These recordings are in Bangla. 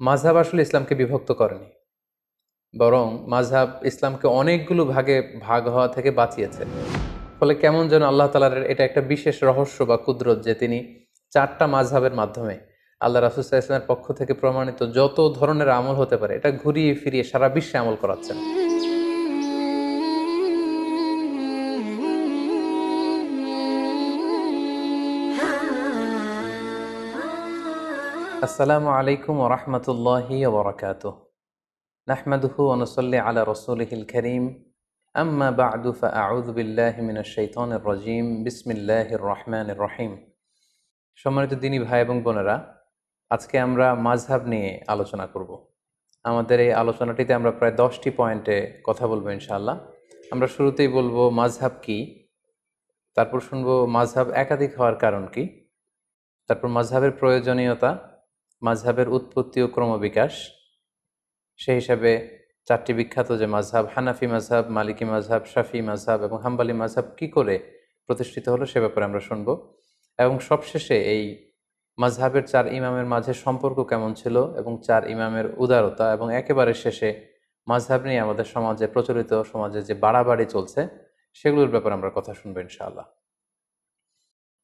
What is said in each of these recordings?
মাযহাব আসলে ইসলামকে বিভক্ত করেনি, বরং মাযহাব ইসলামকে অনেকগুলো ভাগে ভাগ হওয়া থেকে বাঁচিয়েছে। ফলে কেমন যেন আল্লাহ তাআলার এটা একটা বিশেষ রহস্য বা কুদরত যে তিনি ৪টা মাযহাবের মাধ্যমে আল্লাহ রাসূল সাল্লাল্লাহু আলাইহি ওয়াসাল্লামের পক্ষ থেকে প্রমাণিত যত ধরনের আমল হতে পারে এটা ঘুরিয়ে ফিরিয়ে সারা বিশ্বে আমল করাচ্ছেন। আসসালামু আলাইকুম ওয়া রাহমাতুল্লাহি ওয়া বারাকাতুহু। নাহমাদুহু ওয়া নুসাল্লি আলা রাসূলিহিল কারীম। আম্মা বা'দু ফাআউযু বিল্লাহি মিনাশ শাইতানির রাজীম। বিসমিল্লাহির রহমানির রহিম। সম্মানিত দিনী ভাই এবং বোনেরা, আজকে আমরা মাযহাব নিয়ে আলোচনা করব। আমাদের এই আলোচনাটিতে আমরা প্রায় 10টি পয়েন্টে কথা বলবো ইনশাআল্লাহ। আমরা শুরুতেই বলবো মাযহাব কি, তারপর শুনবো মাযহাব একাধিক হওয়ার কারণ কি, তারপর মাযহাবের প্রয়োজনীয়তা, মাযহাবের উৎপত্তি ও ক্রমবিকাশ, সেই হিসাবে 4টি বিখ্যাত যে মাযহাব হানাফি মাযহাব, মালিকি মাযহাব, শাফিঈ মাযহাব এবং হাম্বলি মাযহাব কি করে প্রতিষ্ঠিত হলো সে ব্যাপারে আমরা শুনব। এবং সবশেষে এই মাযহাবের 4 ইমামের মাঝে সম্পর্ক কেমন ছিল এবং 4 ইমামের উদারতা, এবং একেবারে শেষে মাযহাব নিয়ে আমাদের সমাজে প্রচলিত সমাজে যে বাড়াবাড়ি চলছে সেগুলোর ব্যাপারে আমরা কথা শুনবো ইনশাআল্লাহ।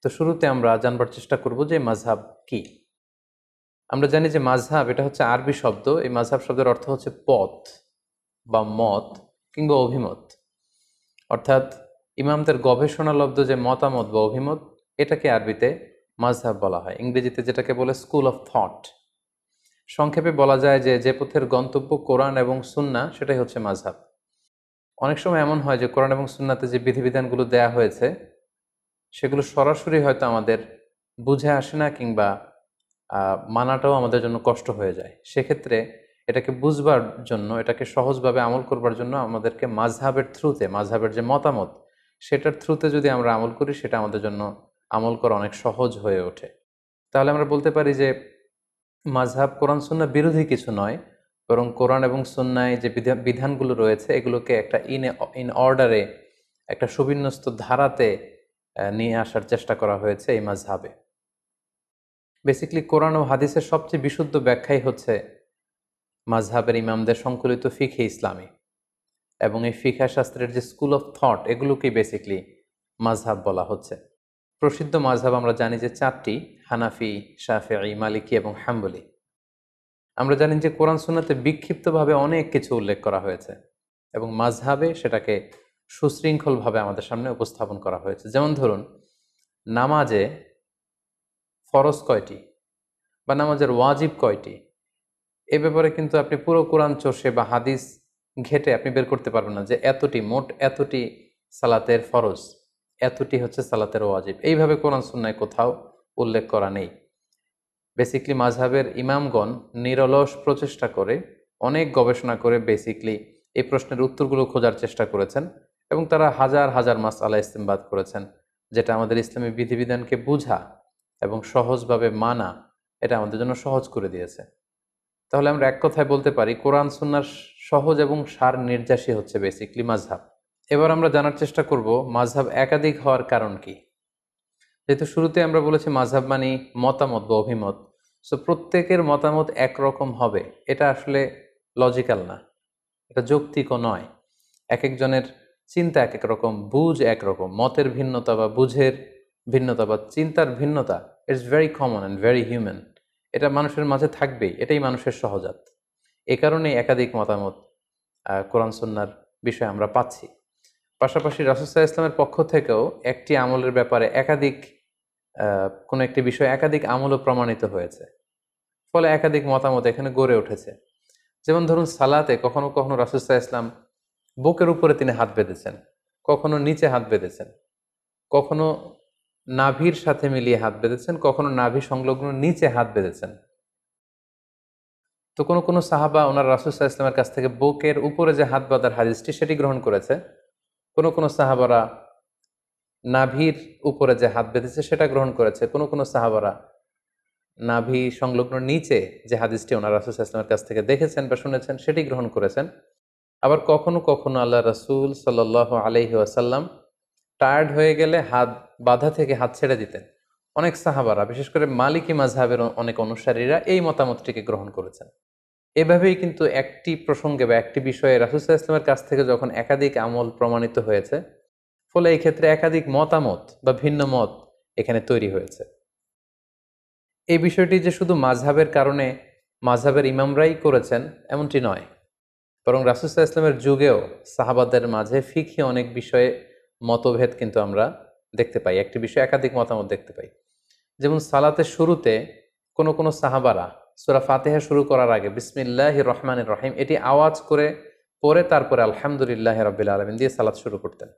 তো শুরুতে আমরা জানবার চেষ্টা করব যে মাযহাব কি। আমরা জানি যে মাযহাব এটা হচ্ছে আরবি শব্দ। এই মাযহাব শব্দের অর্থ হচ্ছে পথ বা মত কিংবা অভিমত, অর্থাৎ ইমামদের গবেষণালব্ধ যে মতামত বা অভিমত, এটাকে আরবিতে মাযহাব বলা হয়। ইংরেজিতে যেটাকে বলে স্কুল অফ থট। সংক্ষেপে বলা যায় যে যে পথের গন্তব্য কোরআন এবং সুন্নাহ সেটাই হচ্ছে মাযহাব। অনেক সময় এমন হয় যে কোরআন এবং সুন্নাতে যে বিধিবিধানগুলো দেয়া হয়েছে সেগুলো সরাসরি হয়তো আমাদের বুঝে আসে না, কিংবা মানাটাও আমাদের জন্য কষ্ট হয়ে যায়। সেক্ষেত্রে এটাকে বুঝবার জন্য, এটাকে সহজভাবে আমল করবার জন্য আমাদেরকে মাযহাবের থ্রুতে, মাযহাবের যে মতামত সেটার থ্রুতে যদি আমরা আমল করি সেটা আমাদের জন্য আমল করা অনেক সহজ হয়ে ওঠে। তাহলে আমরা বলতে পারি যে মাযহাব কোরআন সুন্নাহ বিরোধী কিছু নয়, বরং কোরআন এবং সুন্নায় যে বিধানগুলো রয়েছে এগুলোকে একটা ইন অর্ডারে, একটা সুবিন্যস্ত ধারাতে নিয়ে আসার চেষ্টা করা হয়েছে এই মাযহাবে। বেসিক্যালি কোরআন ও হাদিসের সবচেয়ে বিশুদ্ধ ব্যাখ্যাই হচ্ছে মাযহাবের ইমামদের সংকলিত ফিকহে ইসলামী, এবং এই ফিকহ শাস্ত্রের যে স্কুল অফ থট এগুলোকেই বেসিক্যালি মাযহাব বলা হচ্ছে। প্রসিদ্ধ মাযহাব আমরা জানি যে 4টি: হানাফি, শাফিঈ, মালিকি এবং হাম্বলি। আমরা জানি যে কোরআন সুন্নাতে বিক্ষিপ্তভাবে অনেক কিছু উল্লেখ করা হয়েছে এবং মাযহাবে সেটাকে সুশৃঙ্খলভাবে আমাদের সামনে উপস্থাপন করা হয়েছে। যেমন ধরুন, নামাজে ফরজ কয়টি বা নামাজের ওয়াজিব কয়টি, এ ব্যাপারে কিন্তু আপনি পুরো কোরআন চষে বা হাদিস ঘেটে আপনি বের করতে পারবেন না যে এতটি, মোট এতটি সালাতের ফরজ, এতটি হচ্ছে সালাতের ওয়াজিব। এইভাবে কোরআন সুন্নায় কোথাও উল্লেখ করা নেই। বেসিক্যালি মাযহাবের ইমামগণ নিরলস প্রচেষ্টা করে, অনেক গবেষণা করে বেসিক্যালি এই প্রশ্নের উত্তরগুলো খোঁজার চেষ্টা করেছেন, এবং তারা হাজার হাজার মাসআলা ইস্তেমবাদ করেছেন, যেটা আমাদের ইসলামী বিধিবিধানকে বুঝা এবং সহজভাবে মানা, এটা আমাদের জন্য সহজ করে দিয়েছে। তাহলে আমরা এক কথায় বলতে পারি কোরআন সুন্নাহর সহজ এবং সার নির্যাসী হচ্ছে বেসিক্যালি মাযহাব। এবার আমরা জানার চেষ্টা করব মাযহাব একাধিক হওয়ার কারণ কি। যেহেতু শুরুতে আমরা বলেছি মাযহাব মানে মতামত বা অভিমত, সো প্রত্যেকের মতামত একরকম হবে এটা আসলে লজিক্যাল না, এটা যৌক্তিকও নয়। এক একজনের চিন্তা এক এক রকম, বুঝ একরকম, মতের ভিন্নতা বা বুঝের ভিন্নতা বা চিন্তার ভিন্নতা it's very common and very human. এটা মানুষের মাঝে থাকবেই, এটাই মানুষের সহজাত। এ কারণেই একাধিক মতামত কোরআন সুন্নাহর বিষয়ে আমরা পাচ্ছি। পাশাপাশি রাসূল সাল্লাল্লাহু আলাইহি ওয়াসাল্লামের পক্ষ থেকেও একটি আমলের ব্যাপারে একাধিক কোনো একটি বিষয় একাধিক আমলও প্রমাণিত হয়েছে, ফলে একাধিক মতামত এখানে গড়ে উঠেছে। যেমন ধরুন, সালাতে কখনো কখনো রাসূল সাল্লাল্লাহু আলাইহি ওয়াসাল্লাম বুকের উপরে তিনি হাত বেঁধেছেন, কখনো নিচে হাত বেঁধেছেন, কখনো নাভির সাথে মিলিয়ে হাত বেঁধেছেন, কখনো নাভি সংলগ্ন নিচে হাত বেঁধেছেন। তো কোনো কোনো সাহাবা ওনার রাসূল সাল্লাল্লাহু আলাইহি ওয়াসাল্লামের কাছ থেকে বুকের উপরে যে হাত বাঁধার হাদিসটি সেটি গ্রহণ করেছে। কোনো কোনো সাহাবারা নাভির উপরে যে হাত বেঁধেছে সেটা গ্রহণ করেছে। কোনো কোনো সাহাবারা নাভি সংলগ্ন নিচে যে হাদিসটি ওনার রাসূল সাল্লাল্লাহু আলাইহি ওয়াসাল্লামের কাছ থেকে দেখেছেন বা শুনেছেন সেটি গ্রহণ করেছেন। আবার কখনো কখনো আল্লাহ রাসূল সাল্লাল্লাহু আলাইহি ওয়াসাল্লাম টায়ার্ড হয়ে গেলে হাত বাঁধা থেকে হাত ছেড়ে দিতেন, অনেক সাহাবারা, বিশেষ করে মালিকি মাযহাবের অনেক অনুসারীরা এই মতামতটিকে গ্রহণ করেছেন। এভাবেই কিন্তু একটি প্রসঙ্গে বা একটি বিষয়ে রাসূল সাল্লাল্লাহু আলাইহি ওয়াসাল্লামের কাছ থেকে যখন একাধিক আমল প্রমাণিত হয়েছে, ফলে এই ক্ষেত্রে একাধিক মতামত বা ভিন্ন মত এখানে তৈরি হয়েছে। এই বিষয়টি যে শুধু মাযহাবের কারণে মাযহাবের ইমামরাই করেছেন এমনটি নয়, বরং রাসূল সাল্লাল্লাহু আলাইহি ওয়াসাল্লামের যুগেও সাহাবাদের মাঝে ফিকহি অনেক বিষয়ে মতভেদ কিন্তু আমরা দেখতে পাই। একটি বিষয়ে একাধিক মতামত দেখতে পাই। যেমন সালাতের শুরুতে কোনো সাহাবারা সূরা ফাতিহা শুরু করার আগে বিসমিল্লাহির রহমানির রহিম এটি আওয়াজ করে পড়ে তারপরে আলহামদুলিল্লাহি রাব্বিল আলামিন দিয়ে সালাত শুরু করতেন।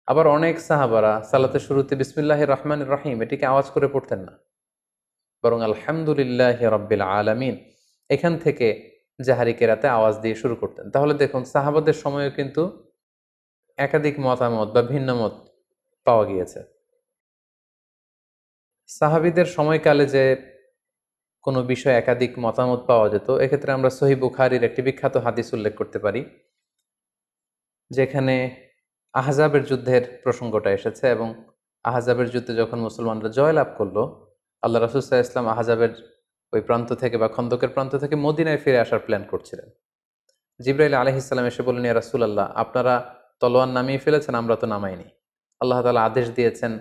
আবার অনেক সাহাবারা সালাতের শুরুতে বিসমিল্লাহির রহমানির রহিম এটিকে আওয়াজ করে পড়তেন না, বরং আলহামদুলিল্লাহি রাব্বিল আলামিন এখান থেকে জাহারি কেরাতে আওয়াজ দিয়ে শুরু করতেন। তাহলে দেখুন সাহাবাদের সময়েও কিন্তু একাধিক মতামত বা ভিন্ন মত পাওয়া গিয়েছে। সাহাবীদের সময়কালে যে কোনো বিষয়ে একাধিক মতামত পাওয়া যেত, এক্ষেত্রে আমরা সহিহ বুখারীর একটি বিখ্যাত হাদিস উল্লেখ করতে পারি, যেখানে আহজাবের যুদ্ধের প্রসঙ্গটা এসেছে এবং আহজাবের যুদ্ধে যখন মুসলমানরা জয়লাভ করলো, আল্লাহ রাসূল সাল্লাল্লাহু আলাইহি ওয়াসাল্লাম আহজাবের ওই প্রান্ত থেকে বা খন্দকের প্রান্ত থেকে মদিনায় ফিরে আসার প্ল্যান করছিলেন। জিবরাইল আলাইহিস সালাম এসে বললেন, ইয়া রাসূলুল্লাহ, আপনারা তলোয়ার নামিয়ে ফেলেছেন, আমরা তো নামাইনি। আল্লাহ তাআলা আদেশ দিয়েছেন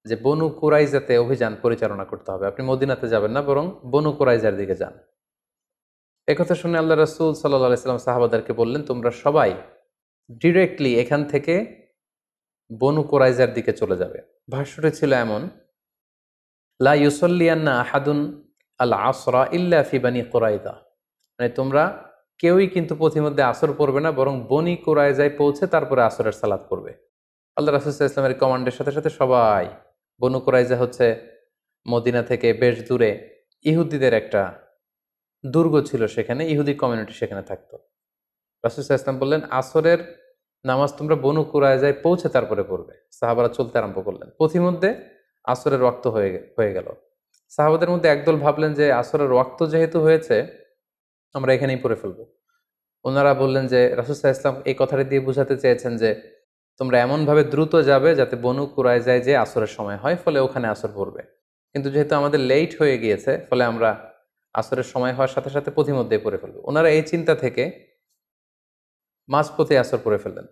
যে বনু কুরাইজাতে অভিযান পরিচালনা করতে হবে, আপনি মদিনাতে যাবেন না, বরং বনু কুরাইজার দিকে যান। একথা শুনে আল্লাহ রাসূল সাল্লাল্লাহু আলাইহি ওয়াসাল্লাম সাহাবাদেরকে বললেন, তোমরা সবাই ডিরেক্টলি এখান থেকে বনু কুরাইজার দিকে চলে যাবে। ভাষ্যটি ছিল এমন, লা ইউসাল্লিয়ান্না আহাদুন আল আসরা ইল্লা ফি বানি কুরাইজা, মানে তোমরা কেউই কিন্তু পথিমধ্যে আসর পড়বে না, বরং বনি কুরাইজায় পৌঁছে তারপরে আসরের সালাত পড়বে। আল্লাহ রাসূল সাল্লাল্লাহু আলাইহি ওয়াসাল্লামের কমান্ডের সাথে সাথে সবাই, বনু কুরাইজা হচ্ছে মদিনা থেকে বেশ দূরে, ইহুদিদের একটা দুর্গ ছিল, সেখানে ইহুদি কমিউনিটি সেখানে থাকতো। রাসূল সাল্লাল্লাহু আলাইহি ওয়াসাল্লাম বললেন, আসরের নামাজ তোমরা বনু কুরাইজায় পৌঁছে তারপরে পড়বে। সাহাবারা চলতে আরম্ভ করলেন। পথিমধ্যে আসরের ওয়াক্ত হয়ে গেল। সাহাবাদের মধ্যে একদল ভাবলেন যে আসরের ওয়াক্ত যেহেতু হয়েছে, আমরা এখানেই পড়ে ফেলবো। ওনারা বললেন যে রাসূল সাল্লাল্লাহু আলাইহি ওয়াসাল্লাম এই কথাটা দিয়ে বোঝাতে চেয়েছেন যে তোমরা এমনভাবে দ্রুত যাবে যাতে বনু কুরাইজায় যে আসরের সময় হয়, ফলে ওখানে আসর পড়বে। কিন্তু যেহেতু আমাদের লেট হয়ে গিয়েছে, ফলে আমরা আসরের সময় হওয়ার সাথে সাথে পথিমধ্যেই পড়ে ফেলবো। ওনারা এই চিন্তা থেকে মাঝপথে আসর পড়ে ফেললেন।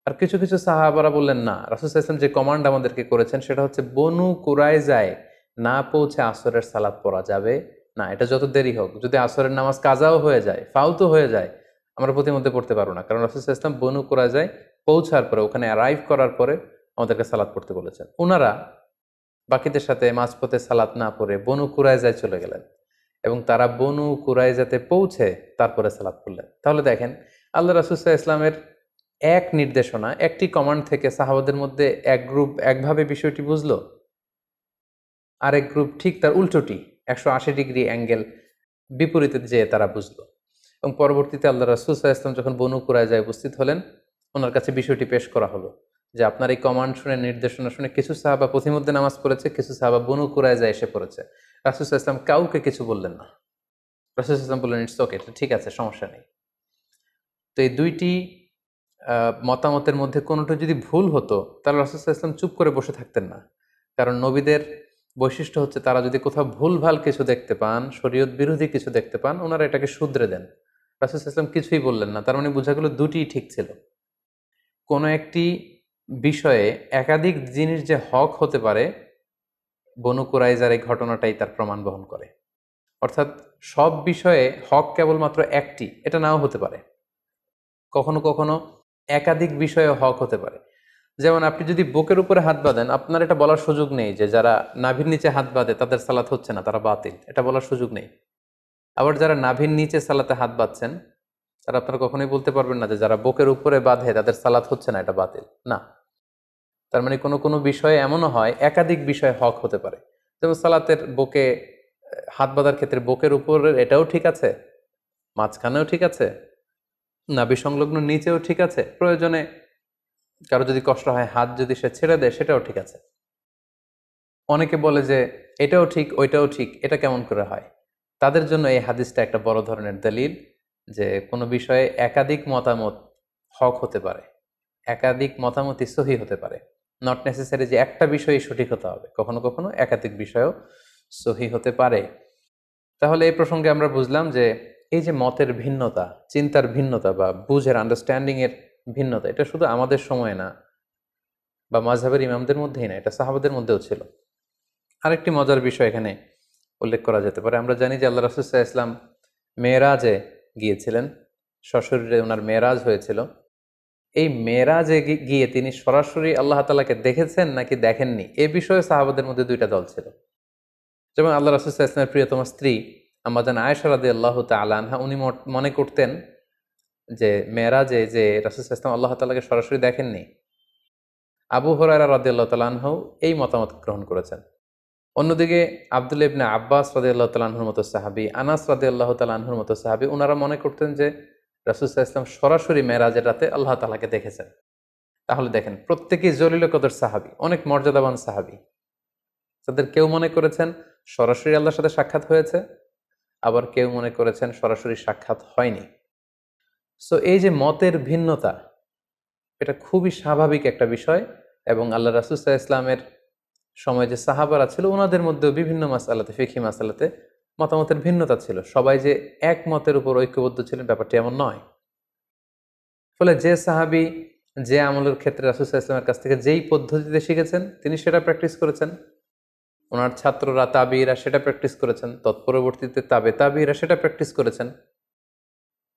আর কিছু কিছু সাহাবারা বললেন, না, রাসূল সাল্লাল্লাহু আলাইহি ওয়াসাল্লাম যে কমান্ড আমাদেরকে করেছেন সেটা হচ্ছে বনু কুরাইজায় না পৌঁছে আসরের সালাত পড়া যাবে না, এটা যত দেরি হোক, যদি আসরের নামাজ কাজাও হয়ে যায়, ফাউতও হয়ে যায়, আমরা প্রতিমধ্যে পড়তে পারবো না, কারণ রাসূল সাল্লাল্লাহু আলাইহি ওয়াসাল্লাম বনু কুরাইজায় পৌঁছার পরে, ওখানে অ্যারাইভ করার পরে আমাদেরকে সালাত পড়তে বলেছেন। ওনারা বাকিদের সাথে মাঝপথে সালাত না পড়ে বনু কুরাইজায় চলে গেলেন এবং তারা বনু কুরাইজাতে পৌঁছে তারপরে সালাত পড়লেন। তাহলে দেখেন, আল্লাহ রাসূল সাল্লাল্লাহু আলাইহি ওয়াসাল্লামের এক নির্দেশনা, একটি কমান্ড থেকে সাহাবাদের মধ্যে এক গ্রুপ একভাবে বিষয়টি বুঝলো, আরেক গ্রুপ ঠিক তার উল্টোটি 180 ডিগ্রি অ্যাঙ্গেল বিপরীতে যেয়ে তারা বুঝলো। এবং পরবর্তীতে আল্লাহ রাসূল সাল্লাল্লাহু আলাইহি ওয়াসাল্লাম যখন বনু কুরাইজায় উপস্থিত হলেন, ওনার কাছে বিষয়টি পেশ করা হলো যে আপনার এই কমান্ড শুনে, নির্দেশনা শুনে কিছু সাহাবা পথিমধ্যে নামাজ পড়েছে, কিছু সাহাবা বনু কুরাইজায় এসে পড়েছে। রাসূল সাল্লাল্লাহু আলাইহি ওয়াসাল্লাম কাউকে কিছু বললেন না। রাসূল সাল্লাল্লাহু আলাইহি ওয়াসাল্লাম বললেন, ইটস ওকে, ঠিক আছে, সমস্যা নেই। তো এই দুইটি মতামতের মধ্যে কোনোটা যদি ভুল হতো, তাহলে রাসূল সাল্লাল্লাহু আলাইহি ওয়াসাল্লাম চুপ করে বসে থাকতেন না। কারণ নবীদের বৈশিষ্ট্য হচ্ছে তারা যদি কোথাও ভুলভাল কিছু দেখতে পান, শরীয়ত বিরোধী কিছু দেখতে পান, ওনারা এটাকে শুধরে দেন। রাসূল সাল্লাল্লাহু আলাইহি ওয়াসাল্লাম কিছুই বললেন না, তার মানে বোঝা গেল দুটিই ঠিক ছিল। কোনো একটি বিষয়ে একাধিক জিনিস যে হক হতে পারে, বনু কুরাইজার এই ঘটনাটাই তার প্রমাণ বহন করে। অর্থাৎ সব বিষয়ে হক কেবলমাত্র একটি, এটা নাও হতে পারে। কখনো কখনো একাধিক বিষয়ে হক হতে পারে। যেমন আপনি যদি বুকের উপরে হাত বাঁধেন, আপনার এটা বলার সুযোগ নেই যে যারা নাভির নিচে হাত বাঁধে তাদের সালাত হচ্ছে না, তারা বাতিল, এটা বলার সুযোগ নেই। আবার যারা নাভির নিচে সালাতে হাত বাঁধছেন, তারা আপনারা কখনোই বলতে পারবেন না যে যারা বুকের উপরে বাঁধে তাদের সালাত হচ্ছে না, এটা বাতিল না। তার মানে কোনো কোনো বিষয়ে এমনও হয়, একাধিক বিষয় হক হতে পারে। যেমন সালাতের বুকে হাত বাঁধার ক্ষেত্রে বুকের উপরের এটাও ঠিক আছে, মাঝখানেও ঠিক আছে, নাভি সংলগ্ন নিচেও ঠিক আছে, প্রয়োজনে কারো যদি কষ্ট হয় হাত যদি সে ছেড়ে দেয় সেটাও ঠিক আছে। অনেকে বলে যে এটাও ঠিক ওইটাও ঠিক, এটা কেমন করে হয়? তাদের জন্য এই হাদিসটা একটা বড় ধরনের দলিল যে কোনো বিষয়ে একাধিক মতামত হক হতে পারে, একাধিক মতামতই সহি হতে পারে। নট নেসেসারি যে একটা বিষয়ই সঠিক হতে হবে, কখনো কখনো একাধিক বিষয়ও সহি হতে পারে। তাহলে এই প্রসঙ্গে আমরা বুঝলাম যে এই যে মতের ভিন্নতা, চিন্তার ভিন্নতা বা বুঝের আন্ডারস্ট্যান্ডিংয়ের ভিন্নতা, এটা শুধু আমাদের সময় না বা মাযহাবের ইমামদের মধ্যেই না, এটা সাহাবাদের মধ্যেও ছিল। আরেকটি মজার বিষয় এখানে উল্লেখ করা যেতে পারে। আমরা জানি যে আল্লাহ রাসূল সাল্লাল্লাহু আলাইহি ওয়াসাল্লাম মেরাজে গিয়েছিলেন, সশরীরে ওনার মেরাজ হয়েছিল। এই মেরাজে গিয়ে তিনি সরাসরি আল্লাহ তাআলাকে দেখেছেন নাকি দেখেননি, এ বিষয়ে সাহাবাদের মধ্যে দুইটা দল ছিল। যেমন আল্লাহ রাসূল সাল্লাল্লাহু আলাইহি ওয়াসাল্লামের প্রিয়তমা স্ত্রী আম্মা জান আয়েশা রাদিয়াল্লাহু তাআলা আনহা, উনি মনে করতেন যে মেরাজে যে রাসূল সাল্লাল্লাহু আলাইহি ওয়াসাল্লাম আল্লাহ তাআলাকে সরাসরি দেখেননি। আবু হুরায়রা রাদিয়াল্লাহু তাআলা আনহু এই মতামত গ্রহণ করেছেন। অন্যদিকে আব্দুল্লাহ ইবনে আব্বাস রাদিয়াল্লাহু তাআলা আনহুর মতো সাহাবী, আনাস রাদিয়াল্লাহু তাআলা আনহুর মতো সাহাবী, ওনারা মনে করতেন যে রাসূল সাল্লাল্লাহু আলাইহি ওয়াসাল্লাম সরাসরি মেরাজের রাতে আল্লাহ তাআলাকে দেখেছেন। তাহলে দেখেন, প্রত্যেকেই জলিল কদর সাহাবী, অনেক মর্যাদাবান সাহাবী। তাদের কেউ মনে করেছেন সরাসরি আল্লাহর সাথে সাক্ষাৎ হয়েছে, আবার কেউ মনে করেছেন সরাসরি সাক্ষাৎ হয়নি। সো এই যে মতের ভিন্নতা, এটা খুবই স্বাভাবিক একটা বিষয়। এবং আল্লাহ রাসূল সাল্লাল্লাহু আলাইহি ওয়াসাল্লামের সময় যে সাহাবারা ছিল, ওনাদের মধ্যেও বিভিন্ন মাসআলাতে, ফিকহি মাসআলাতে মতামতের ভিন্নতা ছিল। সবাই যে এক মতের উপর ঐক্যবদ্ধ ছিলেন ব্যাপারটি এমন নয়। ফলে যে সাহাবী যে আমলের ক্ষেত্রে রাসূল সাল্লাল্লাহু আলাইহি ওয়াসাল্লামের কাছ থেকে যেই পদ্ধতিতে শিখেছেন, তিনি সেটা প্র্যাকটিস করেছেন। ওনার ছাত্ররা তাবিঈরা সেটা প্র্যাকটিস করেছেন, তৎপরবর্তীতে তাবিঈরা সেটা প্র্যাকটিস করেছেন।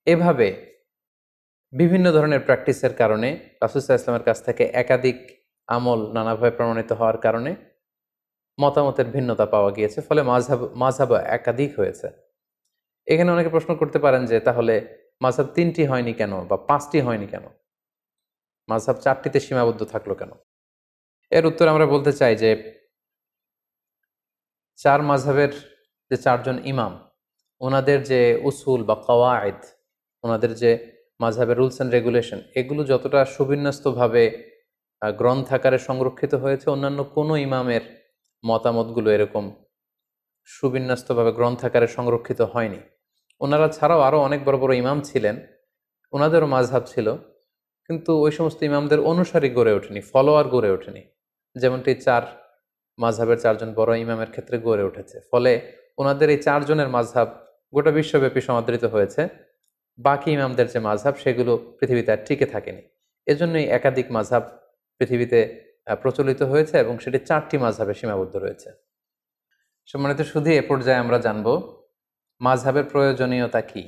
এভাবে বিভিন্ন ধরনের প্র্যাকটিসের কারণে রাসূল সাল্লাল্লাহু আলাইহি ওয়াসাল্লামের কাছ থেকে একাধিক আমল নানাভাবে প্রমাণিত হওয়ার কারণে মতামতের ভিন্নতা পাওয়া গিয়েছে। ফলে মাযহাব একাধিক হয়েছে। এখানে অনেকে প্রশ্ন করতে পারেন যে তাহলে মাযহাব ৩টি হয়নি কেন বা ৫টি হয়নি কেন? মাযহাব ৪টিতে সীমাবদ্ধ থাকলো কেন? এর উত্তর আমরা বলতে চাই যে ৪ মাযহাবের যে ৪ জন ইমাম, ওনাদের যে উসুল বা কওয়ায়েদ, ওনাদের যে মাযহাবের রুলস অ্যান্ড রেগুলেশন, এগুলো যতটা সুবিন্যস্তভাবে গ্রন্থাকারে সংরক্ষিত হয়েছে, অন্যান্য কোনো ইমামের মতামতগুলো এরকম সুবিন্যস্তভাবে গ্রন্থাকারে সংরক্ষিত হয়নি। ওনারা ছাড়াও আরও অনেক বড় বড় ইমাম ছিলেন, ওনাদেরও মাযহাব ছিল, কিন্তু ওই সমস্ত ইমামদের অনুসারী গড়ে ওঠেনি, ফলোয়ার গড়ে ওঠেনি, যেমনটি ৪ মাযহাবের ৪ জন বড় ইমামের ক্ষেত্রে গড়ে উঠেছে। ফলে ওনাদের এই ৪ জনের মাযহাব গোটা বিশ্বব্যাপী সমাদৃত হয়েছে। বাকি ইমামদের যে মাযহাব, সেগুলো পৃথিবীতে আর টিকে থাকেনি। এজন্যই একাধিক মাযহাব পৃথিবীতে প্রচলিত হয়েছে এবং সেটি ৪টি মাযহাবে সীমাবদ্ধ রয়েছে। সম্মানিত শুধু এ পর্যায়ে আমরা জানব মাযহাবের প্রয়োজনীয়তা কি,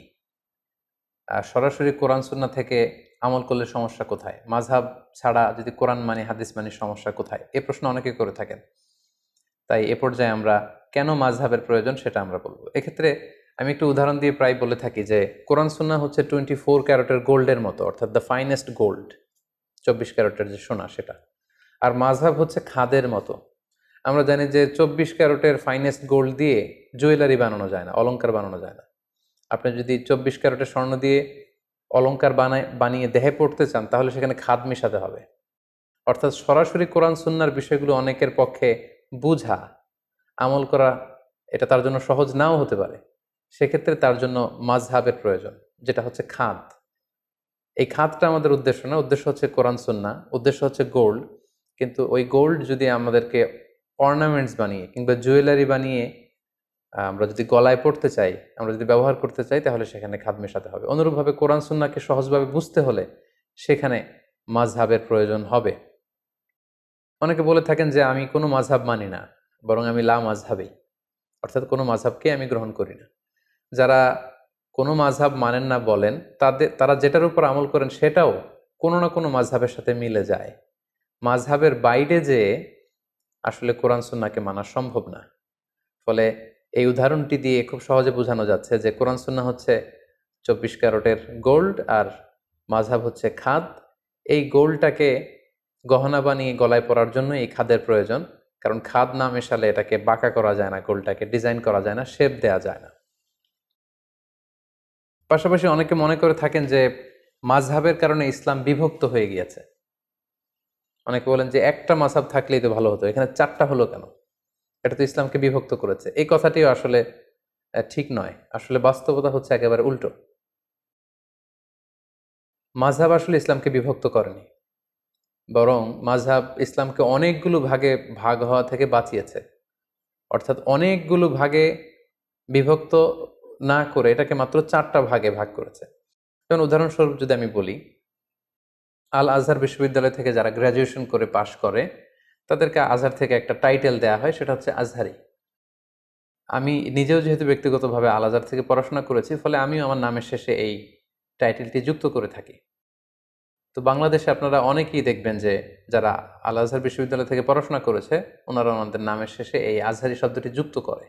সরাসরি কোরআন সুন্নাহ থেকে আমল করলে সমস্যা কোথায়, মাযহাব ছাড়া যদি কোরআন মানি হাদিস মানি সমস্যা কোথায়, এ প্রশ্ন অনেকে করে থাকেন। তাই এ পর্যায়ে আমরা কেন মাযহাবের প্রয়োজন সেটা আমরা বলবো। এক্ষেত্রে আমি একটু উদাহরণ দিয়ে প্রায় বলে থাকি যে কোরআন সুন্নাহ হচ্ছে 24 ক্যারেটের গোল্ডের মতো, অর্থাৎ দ্য ফাইনেস্ট গোল্ড, 24 ক্যারেটের যে সোনা সেটা। আর মাযহাব হচ্ছে খাদের মতো। আমরা জানি যে 24 ক্যারেটের ফাইনেস্ট গোল্ড দিয়ে জুয়েলারি বানানো যায় না, অলংকার বানানো যায় না। আপনি যদি 24 ক্যারেটের স্বর্ণ দিয়ে অলংকার বানিয়ে দেহে পড়তে চান, তাহলে সেখানে খাদ মেশাতে হবে। অর্থাৎ সরাসরি কোরআন সুন্নাহর বিষয়গুলো অনেকের পক্ষে বুঝা, আমল করা, এটা তার জন্য সহজ নাও হতে পারে। সেক্ষেত্রে তার জন্য মাযহাবের প্রয়োজন, যেটা হচ্ছে খাদ। এই খাদটা আমাদের উদ্দেশ্য না, উদ্দেশ্য হচ্ছে কোরআন সুন্নাহ, উদ্দেশ্য হচ্ছে গোল্ড। কিন্তু ওই গোল্ড যদি আমাদেরকে অর্নামেন্টস বানিয়ে কিংবা জুয়েলারি বানিয়ে আমরা যদি গলায় পড়তে চাই, আমরা যদি ব্যবহার করতে চাই, তাহলে সেখানে খাদ মেশাতে হবে। অনুরূপভাবে কোরআন সুন্নাহকে সহজভাবে বুঝতে হলে সেখানে মাযহাবের প্রয়োজন হবে। অনেকে বলে থাকেন যে আমি কোনো মাযহাব মানি না, বরং আমি লা মাযহাবী, অর্থাৎ কোনো মাযহাবকে আমি গ্রহণ করি না। যারা কোনো মাযহাব মানেন না বলেন, তারা যেটার উপর আমল করেন সেটাও কোনো না কোনো মাযহাবের সাথে মিলে যায়। মাযহাবের বাইরে যে আসলে কোরআন সুন্নাহকে মানা সম্ভব না। ফলে এই উদাহরণটি দিয়ে খুব সহজে বোঝানো যাচ্ছে যে কোরআন সুন্নাহ হচ্ছে 24 ক্যারেটের গোল্ড আর মাযহাব হচ্ছে খাদ। এই গোল্ডটাকে গহনা বানিয়ে গলায় পরার জন্য এই খাদের প্রয়োজন, কারণ খাদ না মেশালে এটাকে বাঁকা করা যায় না, গোল্ডটাকে ডিজাইন করা যায় না, শেপ দেয়া যায় না। পাশাপাশি অনেকে মনে করে থাকেন যে মাযহাবের কারণে ইসলাম বিভক্ত হয়ে গিয়েছে। অনেকে বলেন যে একটা মাযহাব থাকলেই তো ভালো হতো, এখানে 4টা হলো কেন? এটা তো ইসলামকে বিভক্ত করেছে। এই কথাটিও আসলে ঠিক নয়। আসলে বাস্তবতা হচ্ছে একেবারে উল্টো। মাযহাব আসলে ইসলামকে বিভক্ত করেনি। বরং মাযহাব ইসলামকে অনেকগুলো ভাগে ভাগ হওয়া থেকে বাঁচিয়েছে। অর্থাৎ অনেকগুলো ভাগে বিভক্ত না করে এটাকে মাত্র 4টা ভাগে ভাগ করেছে। যেমন উদাহরণস্বরূপ যদি আমি বলি, আল আজহার বিশ্ববিদ্যালয় থেকে যারা গ্র্যাজুয়েশন করে পাশ করে তাদেরকে আজহার থেকে একটা টাইটেল দেয়া হয়, সেটা হচ্ছে আজহারি। আমি নিজেও যেহেতু ব্যক্তিগতভাবে আল আজহার থেকে পড়াশোনা করেছি, ফলে আমিও আমার নামের শেষে এই টাইটেলটি যুক্ত করে থাকি। তো বাংলাদেশে আপনারা অনেকেই দেখবেন যে যারা আল আজহার বিশ্ববিদ্যালয় থেকে পড়াশোনা করেছে ওনারা ওনাদের নামের শেষে এই আজহারি শব্দটি যুক্ত করে।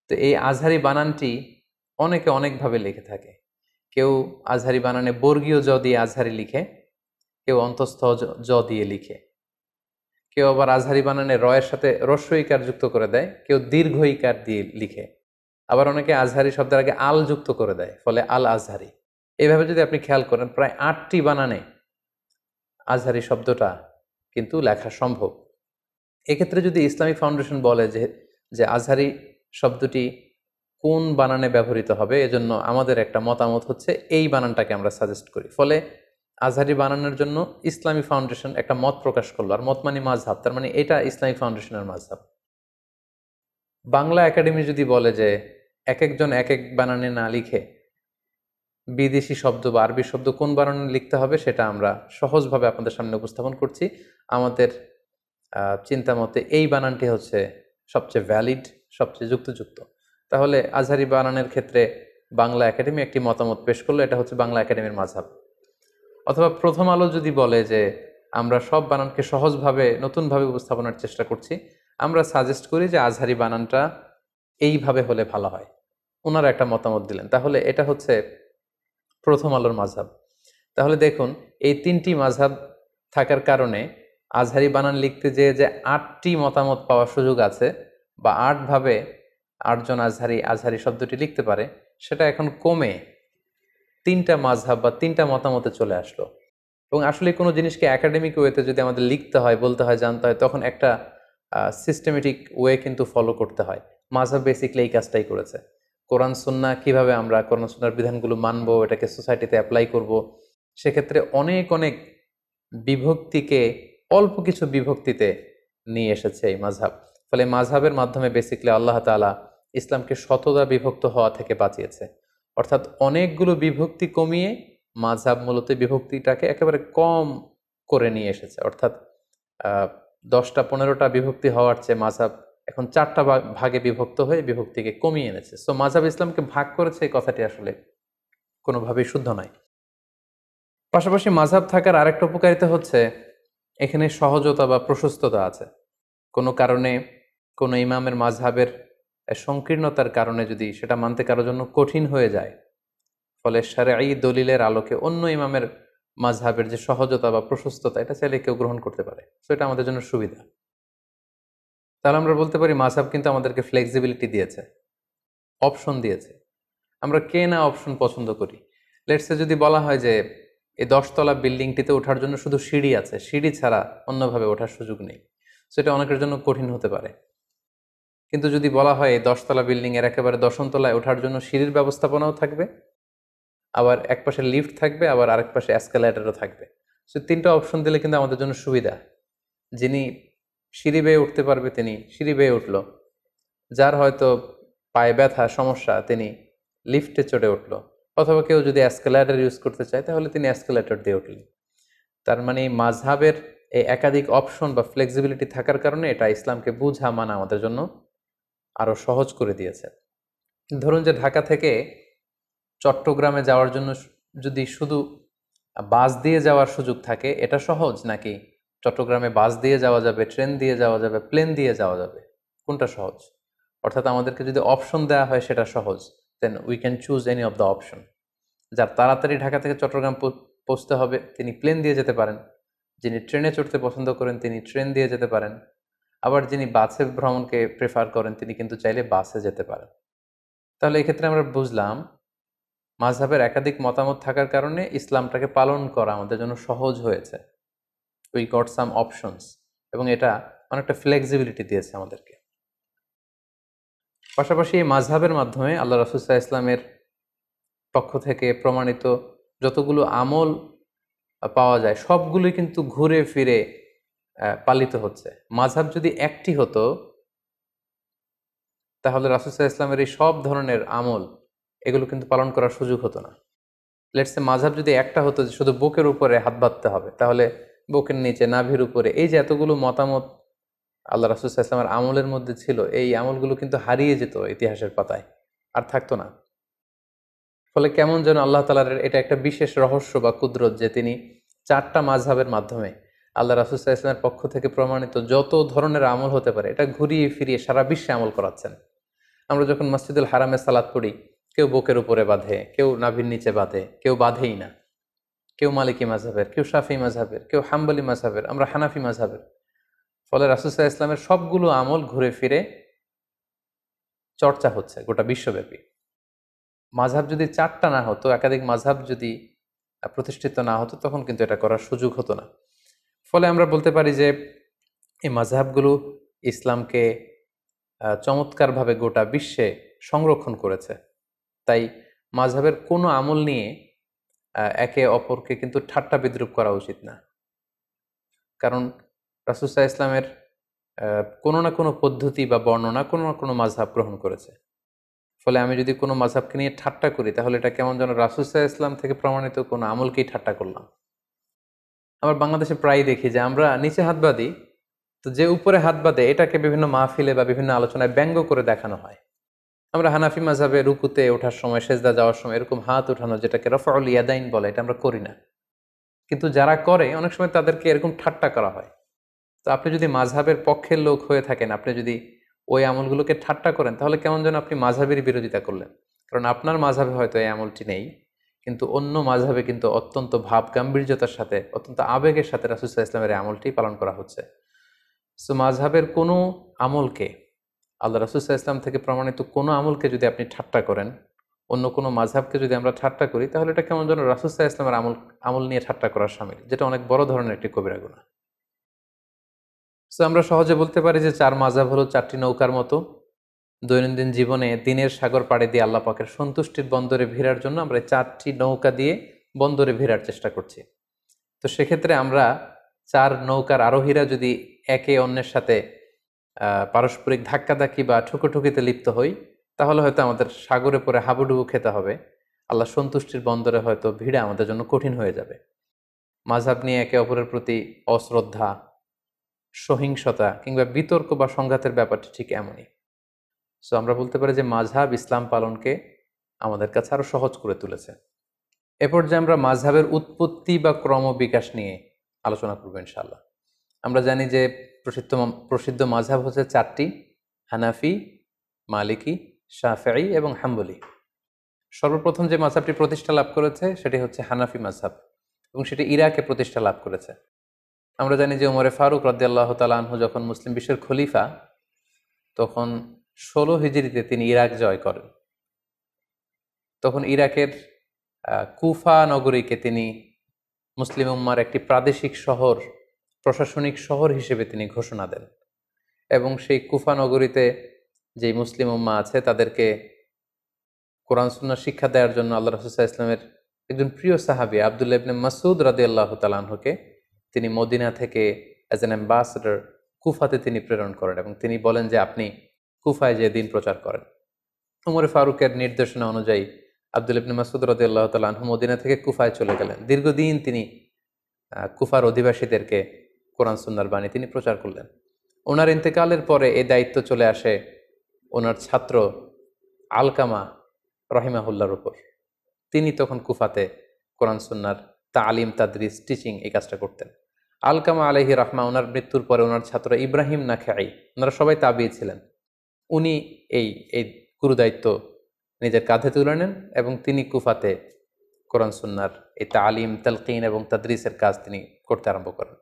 তো এই আজহারি বানানটি অনেকে অনেকভাবে লিখে থাকে। কেউ আজহারি বানানে বর্গীয় জ দিয়ে আজহারি লিখে, কেউ অন্তঃস্থ জ দিয়ে লিখে, কেউ আবার আজহারি বানানে রয়ের সাথে হ্রস্ব ইকার যুক্ত করে দেয়, কেউ দীর্ঘ ইকার দিয়ে লিখে, আবার অনেকে আজহারি শব্দের আগে আল যুক্ত করে দেয়, ফলে আল আজহারি। এইভাবে যদি আপনি খেয়াল করেন প্রায় 8টি বানানে আজহারি শব্দটা কিন্তু লেখা সম্ভব। এক্ষেত্রে যদি ইসলামিক ফাউন্ডেশন বলে যে যে আজহারি শব্দটি কোন বানানে ব্যবহৃত হবে, এজন্য আমাদের একটা মতামত হচ্ছে এই বানানটাকে আমরা সাজেস্ট করি। ফলে আজহারি বানানোর জন্য ইসলামী ফাউন্ডেশন একটা মত প্রকাশ করলো, আর মত মানে মাযহাব, তার মানে এটা ইসলামী ফাউন্ডেশনের মাযহাব। বাংলা একাডেমি যদি বলে যে এক একজন এক এক বানানে না লিখে বিদেশি শব্দ বা আরবি শব্দ কোন বানানে লিখতে হবে, সেটা আমরা সহজভাবে আপনাদের সামনে উপস্থাপন করছি। আমাদের চিন্তা মতে এই বানানটি হচ্ছে সবচেয়ে ভ্যালিড, সবচেয়ে যুক্তিযুক্ত। তাহলে আজহারি বানানের ক্ষেত্রে বাংলা একাডেমি একটি মতামত পেশ করলো, এটা হচ্ছে বাংলা একাডেমির মাযহাব। অথবা প্রথম আলো যদি বলে যে আমরা সব বানানকে সহজভাবে নতুনভাবে উপস্থাপনের চেষ্টা করছি, আমরা সাজেস্ট করি যে আজহারি বানানটা এইভাবে হলে ভালো হয়, ওনারা একটা মতামত দিলেন, তাহলে এটা হচ্ছে প্রথম আলোর মাযহাব। তাহলে দেখুন, এই 3টি মাযহাব থাকার কারণে আজহারি বানান লিখতে যেয়ে যে 8টি মতামত পাওয়ার সুযোগ আছে, বা 8ভাবে 8জন আজহারি শব্দটি লিখতে পারে, সেটা এখন কমে 3টা মাযহাব বা 3টা মতামতে চলে আসলো। এবং আসলে কোনো জিনিসকে একাডেমিক ওয়েতে যদি আমাদের লিখতে হয়, বলতে হয়, জানতে হয়, তখন একটা সিস্টেমেটিক ওয়ে কিন্তু ফলো করতে হয়। মাযহাব বেসিক্যালি এই কাজটাই করেছে। কোরআন সুন্নাহ কিভাবে আমরা কোরআন সুন্নাহর বিধানগুলো মানবো, এটাকে সোসাইটিতে অ্যাপ্লাই করব, সেক্ষেত্রে অনেক অনেক বিভক্তিকে অল্প কিছু বিভক্তিতে নিয়ে এসেছে এই মাযহাব। ফলে মাযহাবের মাধ্যমে বেসিক্যালি আল্লাহ তাআলা ইসলামকে শতদা বিভক্ত হওয়া থেকে বাঁচিয়েছে। অর্থাৎ অনেকগুলো বিভক্তি কমিয়ে মাযহাব মূলত বিভক্তিটাকে একেবারে কম করে নিয়ে এসেছে। অর্থাৎ 10টা 15টা বিভক্তি হওয়ার চেয়ে মাযহাব এখন 4টা ভাগে বিভক্ত হয়ে বিভক্তিকে কমিয়ে এনেছে। সো মাযহাব ইসলামকে ভাগ করেছে, এই কথাটি আসলে কোনোভাবেই শুদ্ধ নয়। পাশাপাশি মাযহাব থাকার আরেকটা উপকারিতা হচ্ছে এখানে সহজতা বা প্রশস্ততা আছে। কোনো কারণে কোনো ইমামের মাযহাবের সংকীর্ণতার কারণে যদি সেটা মানতে কারোর জন্য কঠিন হয়ে যায়, ফলে শারঈ দলিলের আলোকে অন্য ইমামের মাযহাবের যে সহজতা বা প্রশস্ততা, এটা চাইলে কেউ গ্রহণ করতে পারে। সো এটা আমাদের জন্য সুবিধা। তাহলে আমরা বলতে পারি মাযহাব কিন্তু আমাদেরকে ফ্লেক্সিবিলিটি দিয়েছে, অপশন দিয়েছে। আমরা কে না অপশন পছন্দ করি। লেটসে যদি বলা হয় যে এই 10তলা বিল্ডিংটিতে ওঠার জন্য শুধু সিঁড়ি আছে, সিঁড়ি ছাড়া অন্যভাবে ওঠার সুযোগ নেই, সেটা অনেকের জন্য কঠিন হতে পারে। কিন্তু যদি বলা হয় এই 10তলা বিল্ডিং এর একেবারে 10ম তলায় ওঠার জন্য সিঁড়ির ব্যবস্থাপনাও থাকবে, আবার এক পাশে লিফট থাকবে, আবার আরেক পাশে এসকেলেটরও থাকবে, সো 3টা অপশন দিলে কিন্তু আমাদের জন্য সুবিধা। যিনি সিঁড়ি বেয়ে উঠতে পারবে তিনি সিঁড়ি বেয়ে উঠলো, যার হয়তো পায়ে ব্যথা সমস্যা তিনি লিফটে চড়ে উঠলো, অথবা কেউ যদি এসকেলেটর ইউজ করতে চায় তাহলে তিনি এসকেলেটর দিয়ে উঠলেন। তার মানে মাযহাবের এই একাধিক অপশন বা ফ্লেক্সিবিলিটি থাকার কারণে এটা ইসলামকে বুঝা মানা আমাদের জন্য আরো সহজ করে দিয়েছে। ধরুন যে ঢাকা থেকে চট্টগ্রামে যাওয়ার জন্য যদি শুধু বাস দিয়ে যাওয়ার সুযোগ থাকে, এটা সহজ, নাকি চট্টগ্রামে বাস দিয়ে যাওয়া যাবে, ট্রেন দিয়ে যাওয়া যাবে, প্লেন দিয়ে যাওয়া যাবে, কোনটা সহজ? অর্থাৎ আমাদেরকে যদি অপশন দেওয়া হয় সেটা সহজ, then we can choose any of the option. যার তাড়াতাড়ি ঢাকা থেকে চট্টগ্রাম পৌঁছতে হবে তিনি প্লেন দিয়ে যেতে পারেন, যিনি ট্রেনে চড়তে পছন্দ করেন তিনি ট্রেন দিয়ে যেতে পারেন, আবার যিনি বাসে ভ্রমণকে প্রেফার করেন তিনি কিন্তু চাইলে বাসে যেতে পারেন। তাহলে এক্ষেত্রে আমরা বুঝলাম মাযহাবের একাধিক মতামত থাকার কারণে ইসলামটাকে পালন করা আমাদের জন্য সহজ হয়েছে। উই গট সাম অপশনস, এবং এটা অনেকটা ফ্লেক্সিবিলিটি দিয়েছে আমাদেরকে। পাশাপাশি এই মাযহাবের মাধ্যমে আল্লাহ রাসূল সাল্লাল্লাহু আলাইহি ওয়াসাল্লামের পক্ষ থেকে প্রমাণিত যতগুলো আমল পাওয়া যায়, সবগুলোই কিন্তু ঘুরে ফিরে পালিত হচ্ছে। মাযহাব যদি একটি হতো তাহলে রাসূল সাল্লাল্লাহু আলাইহি ইসলামের এই সব ধরনের আমল এগুলো কিন্তু পালন করার সুযোগ হতো না। লেটস সে মাযহাব যদি একটা হতো যে শুধু বুকের উপরে হাত বাঁধতে হবে, তাহলে বুকের নিচে, নাভির উপরে, এই যে এতগুলো মতামত আল্লাহ রাসূল সাল্লাল্লাহু আলাইহি ওয়াসাল্লামের আমলের মধ্যে ছিল, এই আমলগুলো কিন্তু হারিয়ে যেত ইতিহাসের পাতায়, আর থাকতো না। ফলে কেমন যেন আল্লাহ তাআলার এটা একটা বিশেষ রহস্য বা কুদরত যে তিনি ৪টা মাযহাবের মাধ্যমে আল্লাহ রাসূল সাল্লাল্লাহু আলাইহি ওয়াসাল্লামের পক্ষ থেকে প্রমাণিত যত ধরনের আমল হতে পারে এটা ঘুরিয়ে ফিরিয়ে সারা বিশ্বে আমল করাচ্ছেন। আমরা যখন মসজিদুল হারামে সালাত পড়ি, কেউ বুকের উপরে বাঁধে, কেউ নাভির নিচে বাঁধে, কেউ বাঁধেই না, কেউ মালিকি মাযহাবের, কেউ শাফিঈ মাযহাবের, কেউ হাম্বলি মাযহাবের, আমরা হানাফি মাযহাবের। ফলে রাসূল সাল্লাল্লাহু আলাইহি ওয়াসাল্লামের সবগুলো আমল ঘুরে ফিরে চর্চা হচ্ছে গোটা বিশ্বব্যাপী। মাযহাব যদি ৪টা না হতো, একাধিক মাযহাব যদি প্রতিষ্ঠিত না হতো, তখন কিন্তু এটা করার সুযোগ হতো না। ফলে আমরা বলতে পারি যে এই মাযহাবগুলো ইসলামকে চমৎকারভাবে গোটা বিশ্বে সংরক্ষণ করেছে। তাই মাযহাবের কোনো আমল নিয়ে একে অপরকে কিন্তু ঠাট্টা বিদ্রূপ করা উচিত না। কারণ রাসূল সাল্লাল্লাহু আলাইহি ইসলামের কোনো না কোনো পদ্ধতি বা বর্ণনা কোনো না কোনো মাযহাব গ্রহণ করেছে। ফলে আমি যদি কোনো মাযহাবকে নিয়ে ঠাট্টা করি, তাহলে এটা কেমন যেন রাসূল সাল্লাল্লাহু আলাইহি ইসলাম থেকে প্রমাণিত কোনো আমলকেই ঠাট্টা করলাম। আমরা বাংলাদেশে প্রায়ই দেখি যে আমরা নিচে হাত বাঁধি, তো যে উপরে হাত বাঁধে এটাকে বিভিন্ন মাহফিলে বা বিভিন্ন আলোচনায় ব্যঙ্গ করে দেখানো হয়। আমরা হানাফি মাযহাবে রুকুতে ওঠার সময়, সেজদা যাওয়ার সময় এরকম হাত উঠানো, যেটাকে রফউল ইয়াদাইন বলে, এটা আমরা করি না। কিন্তু যারা করে অনেক সময় তাদেরকে এরকম ঠাট্টা করা হয়। তো আপনি যদি মাযহাবের পক্ষের লোক হয়ে থাকেন, আপনি যদি ওই আমলগুলোকে ঠাট্টা করেন, তাহলে কেমন যেন আপনি মাযহাবের বিরোধিতা করলেন। কারণ আপনার মাযহাবে হয়তো এই আমলটি নেই, কিন্তু অন্য মাযহাবে কিন্তু অত্যন্ত ভাব গাম্ভীর্যতার সাথে, অত্যন্ত আবেগের সাথে রাসূল সাল্লাল্লাহু আলাইহি ইসলামের এই আমলটি পালন করা হচ্ছে। সো মাযহাবের কোনো আমলকে, আল্লাহ রাসূল সাল্লাল্লাহু আলাইহি ইসলাম থেকে প্রমাণিত কোনো আমলকে যদি আপনি ঠাট্টা করেন, অন্য কোনো মাযহাবকে যদি আমরা ঠাট্টা করি, তাহলে এটা কেমন যেন রাসূল সাল্লাল্লাহু আলাইহি ইসলামের আমল নিয়ে ঠাট্টা করার শামিল, যেটা অনেক বড় ধরনের একটি কবিরা গুনাহ। সো আমরা সহজে বলতে পারি যে ৪ মাযহাব হলো ৪টি নৌকার মতো। দৈনন্দিন জীবনে দিনের সাগর পাড়ি দিয়ে আল্লাহ পাকের সন্তুষ্টির বন্দরে ভিড়ার জন্য আমরা ৪টি নৌকা দিয়ে বন্দরে ভিড়ার চেষ্টা করছি। তো সেক্ষেত্রে আমরা ৪ নৌকার আরোহীরা যদি একে অন্যের সাথে পারস্পরিক ধাক্কাধাক্কি বা ঠুকোঠুকিতে লিপ্ত হই, তাহলে হয়তো আমাদের সাগরে পড়ে হাবুডুবু খেতে হবে। আল্লাহ সন্তুষ্টির বন্দরে হয়তো ভিড়া আমাদের জন্য কঠিন হয়ে যাবে। মাযহাব নিয়ে একে অপরের প্রতি অশ্রদ্ধা, সহিংসতা কিংবা বিতর্ক বা সংঘাতের ব্যাপারটি ঠিক এমনই। সো আমরা বলতে পারি যে মাযহাব ইসলাম পালনকে আমাদের কাছে আরো সহজ করে তুলেছে। এরপর যে আমরা মাযহাবের উৎপত্তি বা ক্রমবিকাশ নিয়ে আলোচনা করবো ইনশাআল্লাহ। আমরা জানি যে প্রসিদ্ধ মাযহাব হচ্ছে ৪টি: হানাফি, মালিকি, শাফিঈ এবং হাম্বলি। সর্বপ্রথম যে মাযহাবটি প্রতিষ্ঠা লাভ করেছে সেটি হচ্ছে হানাফি মাযহাব, এবং সেটি ইরাকে প্রতিষ্ঠা লাভ করেছে। আমরা জানি যে ওমরে ফারুক রাদিয়াল্লাহু তাআলা আনহু যখন মুসলিম বিশ্বের খলিফা, তখন ১৬ হিজরিতে তিনি ইরাক জয় করেন। তখন ইরাকের কুফা নগরীকে তিনি মুসলিম উম্মার একটি প্রাদেশিক শহর, প্রশাসনিক শহর হিসেবে তিনি ঘোষণা দেন, এবং সেই কুফা নগরীতে যে মুসলিম উম্মা আছে তাদেরকে কোরআন সুন্নাহ শিক্ষা দেওয়ার জন্য আল্লাহ রাসূল সাল্লাল্লাহু আলাইহি ইসলামের একজন প্রিয় সাহাবী আব্দুল্লাহ ইবনে মাসউদ রাদিয়াল্লাহু তাআলা আনহুকে তিনি মদিনা থেকে অ্যাজ অ্যান অ্যাম্বাসেডর কুফাতে তিনি প্রেরণ করেন, এবং তিনি বলেন যে আপনি কুফায় যে দিন প্রচার করেন। ওমর ফারুকের নির্দেশনা অনুযায়ী আব্দুল্লাহ ইবনে মাসউদ রাদিয়াল্লাহু তাআলা আনহু মদিনা থেকে কুফায় চলে গেলেন। দীর্ঘদিন তিনি কুফার অধিবাসীদেরকে কোরআন সুন্নাহর বাণী তিনি প্রচার করলেন। ওনার ইন্তেকালের পরে এই দায়িত্ব চলে আসে ওনার ছাত্র আলকামা রহিমাহুল্লাহর উপর। তিনি তখন কুফাতে কোরআন সুন্নাহর তালিম, তাদরিস, টিচিং এই কাজটা করতেন। আলকামা আলাইহি রাহমা ওনার মৃত্যুর পরে ওনার ছাত্র ইব্রাহিম নাখাই, ওনারা সবাই তাবিঈ ছিলেন, উনি এই গুরুদায়িত্ব নিজের কাঁধে তুলে নেন, এবং তিনি কুফাতে কোরআন সুন্নাহর এই তালিম, তালকিন এবং তাদরিসের কাজ তিনি করতে আরম্ভ করেন।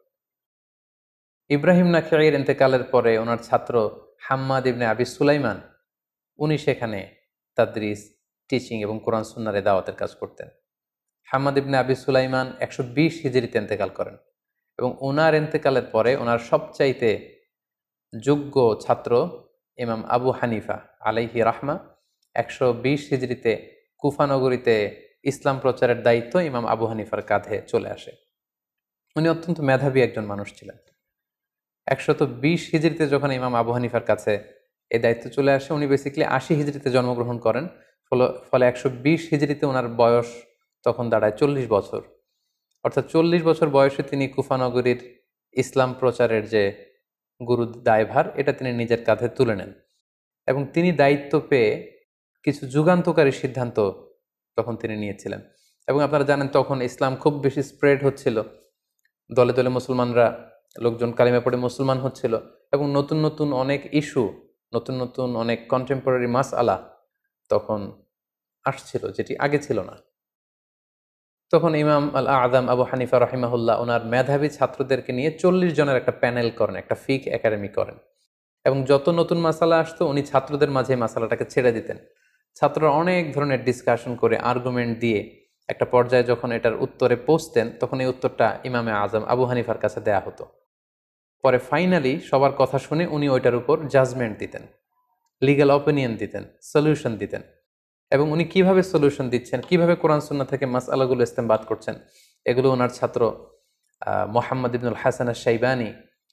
ইব্রাহিম নাখাইয়ের ইন্তেকালের পরে ওনার ছাত্র হাম্মাদ ইবনে আবি সুলাইমান, উনি সেখানে তাদরিস, টিচিং এবং কোরআন সুন্নাহর দাওয়াতের কাজ করতেন। হাম্মাদ ইবনে আবি সুলাইমান ১২০ হিজরিতে ইন্তেকাল করেন, এবং ওনার ইন্তেকালের পরে ওনার সবচাইতে যোগ্য ছাত্র ইমাম আবু হানিফা আলাইহি রাহমা ১২০ হিজরিতে কুফা নগরীতে ইসলাম প্রচারের দায়িত্ব ইমাম আবু হানিফার কাঁধে চলে আসে। উনি অত্যন্ত মেধাবী একজন মানুষ ছিলেন। 120 হিজরিতে যখন ইমাম আবু হানিফার কাছে এই দায়িত্ব চলে আসে, উনি বেসিক্যালি 80 হিজরিতে জন্মগ্রহণ করেন। ফলে 120 হিজরিতে ওনার বয়স তখন দাঁড়ায় 40 বছর। অর্থাৎ 40 বছর বয়সে তিনি কুফা নগরীর ইসলাম প্রচারের যে গুরু দায়ভার, এটা তিনি নিজের কাঁধে তুলে নেন এবং তিনি দায়িত্ব পেয়ে কিছু যুগান্তকারী সিদ্ধান্ত তখন তিনি নিয়েছিলেন। এবং আপনারা জানেন তখন ইসলাম খুব বেশি স্প্রেড হচ্ছিল, দলে দলে মুসলমানরা, লোকজন কালিমা পড়ে মুসলমান হচ্ছিল এবং নতুন নতুন অনেক ইস্যু, নতুন নতুন অনেক কন্টেম্পোরারি মাসআলা তখন আসছিল, যেটি আগে ছিল না। তখন ইমাম আল আযম আবু হানিফা রাহিমাহুল্লাহ ওনার মেধাবী ছাত্রদেরকে নিয়ে 40 জনের একটা প্যানেল করেন, একটা ফিক একাডেমি করেন এবং যত নতুন মাসালা আসতো উনি ছাত্রদের মাঝে মাসালাটাকে ছেড়ে দিতেন। ছাত্ররা অনেক ধরনের ডিসকাশন করে, আর্গুমেন্ট দিয়ে একটা পর্যায়ে যখন এটার উত্তরে পৌঁছতেন, তখন এই উত্তরটা ইমামে আজম আবু হানিফার কাছে দেয়া হতো। পরে ফাইনালি সবার কথা শুনে উনি ওইটার উপর জাজমেন্ট দিতেন, লিগ্যাল অপিনিয়ন দিতেন, সলিউশন দিতেন। এবং উনি কিভাবে সলিউশন দিচ্ছেন, কিভাবে কোরআন সুন্নাহ থেকে মাসআলাগুলো ইস্তেমবাদ করছেন, এগুলো ওনার ছাত্র মোহাম্মদ ইবনুল হাসান আশ-শাইবানি,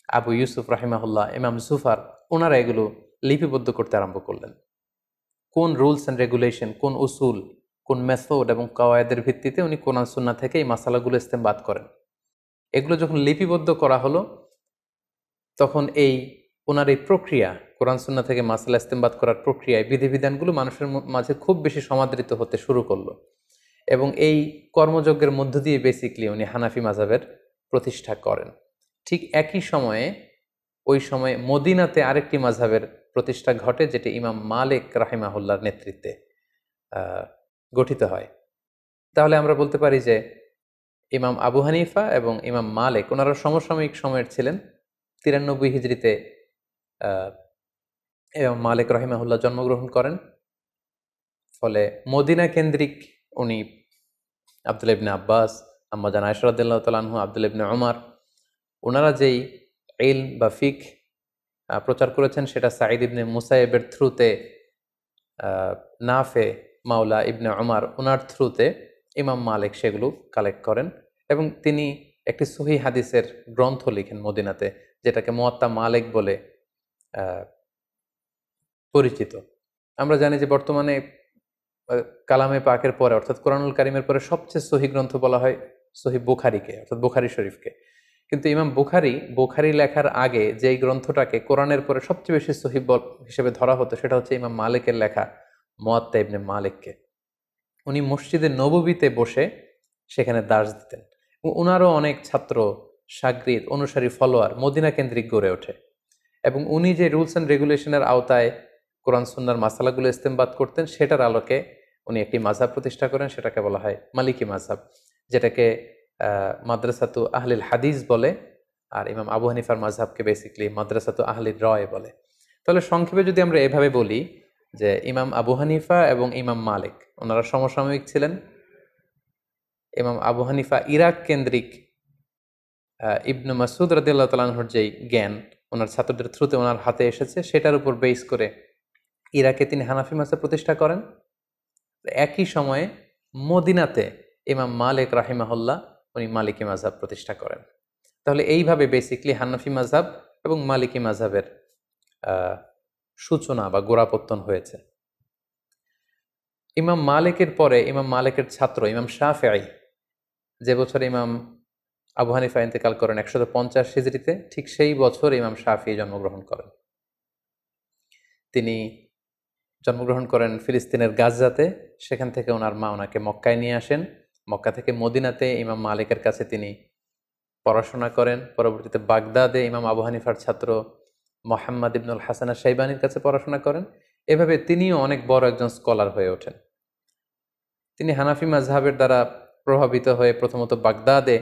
আবু ইউসুফ রাহিমাহুল্লাহ, ইমাম জুফার, ওনারা এগুলো লিপিবদ্ধ করতে আরম্ভ করলেন। কোন রুলস অ্যান্ড রেগুলেশন, কোন উসুল, কোন মেথড এবং কাওয়ায়েদের ভিত্তিতে উনি কোরআন সুন্নাহ থেকে এই মাসালাগুলো ইস্তেমবাদ করেন, এগুলো যখন লিপিবদ্ধ করা হলো, তখন ওনার এই প্রক্রিয়া, কোরআন সুন্নাহ থেকে মাসালা ইস্তেমবাদ করার প্রক্রিয়ায় বিধিবিধানগুলো মানুষের মাঝে খুব বেশি সমাদৃত হতে শুরু করলো এবং এই কর্মযজ্ঞের মধ্য দিয়ে বেসিকলি উনি হানাফি মাযহাবের প্রতিষ্ঠা করেন। ঠিক একই সময়ে ওই সময়ে মদিনাতে আরেকটি মাযহাবের প্রতিষ্ঠা ঘটে, যেটি ইমাম মালিক রাহিমাহুল্লাহর নেতৃত্বে গঠিত হয়। তাহলে আমরা বলতে পারি যে ইমাম আবু হানিফা এবং ইমাম মালিক ওনারা সমসাময়িক সময়ের ছিলেন। 93 হিজরিতে ইমাম মালিক রাহিমাহুল্লাহ জন্মগ্রহণ করেন। ফলে মদিনা কেন্দ্রিক উনি আব্দুল্লাহ ইবনে আব্বাস, আম্মা জান আয়েশা রাদিয়াল্লাহু তাআলা আনহু, আব্দুল্লাহ ইবনে উমর, ওনারা যেই ইলম বা ফিক প্রচার করেছেন, সেটা সাঈদ ইবনে মুসাইয়েবের থ্রুতে, নাফে মাওলা ইবনে উমর ওনার থ্রুতে ইমাম মালিক সেগুলো কালেক্ট করেন এবং তিনি একটি সহিহ হাদিসের গ্রন্থ লিখেন মদিনাতে, যেটাকে মুয়াত্তা মালিক বলে পরিচিত। আমরা জানি যে বর্তমানে কালামে পাকের পরে, অর্থাৎ কোরআনুল কারিমের পরে সবচেয়ে সহি গ্রন্থ বলা হয় সহিহ বুখারীকে, অর্থাৎ বুখারী শরীফকে। কিন্তু ইমাম বুখারী লেখার আগে যেই গ্রন্থটাকে কোরআনের পরে সবচেয়ে বেশি সহিহ হিসেবে ধরা হতো, সেটা হচ্ছে ইমাম মালিকের লেখা মুয়াত্তা ইবনে মালিককে। উনি মসজিদে নববীতে বসে সেখানে দার্স দিতেন এবং উনারও অনেক ছাত্র, শাগরিদ, অনুসারী, ফলোয়ার মদিনা কেন্দ্রিক গড়ে ওঠে এবং উনি যে রুলস অ্যান্ড রেগুলেশনের আওতায় কোরআন সুন্নাহর মাসালাগুলো ইস্তেমবাদ করতেন, সেটার আলোকে উনি একটি মাযহাব প্রতিষ্ঠা করেন, সেটাকে বলা হয় মালিকি মাযহাব, যেটাকে মাদ্রাসাতু আহলিল হাদিস বলে, আর ইমাম আবু হানিফার মাযহাবকে বেসিক্যালি মাদ্রাসাতু আহলির রয় বলে। তাহলে সংক্ষেপে যদি আমরা এভাবে বলি যে ইমাম আবু হানিফা এবং ইমাম মালিক ওনারা সমসাময়িক ছিলেন। ইমাম আবু হানিফা ইরাক কেন্দ্রিক ইবনু মাসউদ রাদিয়াল্লাহু তাআলা আনহুর যেই জ্ঞান ওনার ছাত্রদের থ্রুতে ওনার হাতে এসেছে, সেটার উপর বেস করে ইরাকে তিনি হানাফি মাযহাব প্রতিষ্ঠা করেন। একই সময়ে মদিনাতে ইমাম মালিক রাহিমাহুল্লাহ উনি মালিকি মাযহাব প্রতিষ্ঠা করেন। তাহলে এইভাবে বেসিকলি হানাফি মাযহাব এবং মালিকি মাযহাবের সূচনা বা গোড়াপত্তন হয়েছে। ইমাম মালিকের পরে ইমাম মালিকের ছাত্র ইমাম শাফিঈ, যে বছর ইমাম আবু হানিফা ইন্তেকাল করেন 150 হিজরিতে, ঠিক সেই বছর ইমাম শাফিঈ জন্মগ্রহণ করেন। তিনি জন্মগ্রহণ করেন ফিলিস্তিনের গাজাতে। সেখান থেকে ওনার মা ওনাকে মক্কায় নিয়ে আসেন। মক্কা থেকে মদিনাতে ইমাম মালিকের কাছে তিনি পড়াশোনা করেন। পরবর্তীতে বাগদাদে ইমাম আবু হানিফার ছাত্র মোহাম্মদ ইবনুল হাসান আশ-শাইবানির কাছে পড়াশোনা করেন। এভাবে তিনিও অনেক বড় একজন স্কলার হয়ে ওঠেন। তিনি হানাফি মাযহাবের দ্বারা প্রভাবিত হয়ে প্রথমত বাগদাদে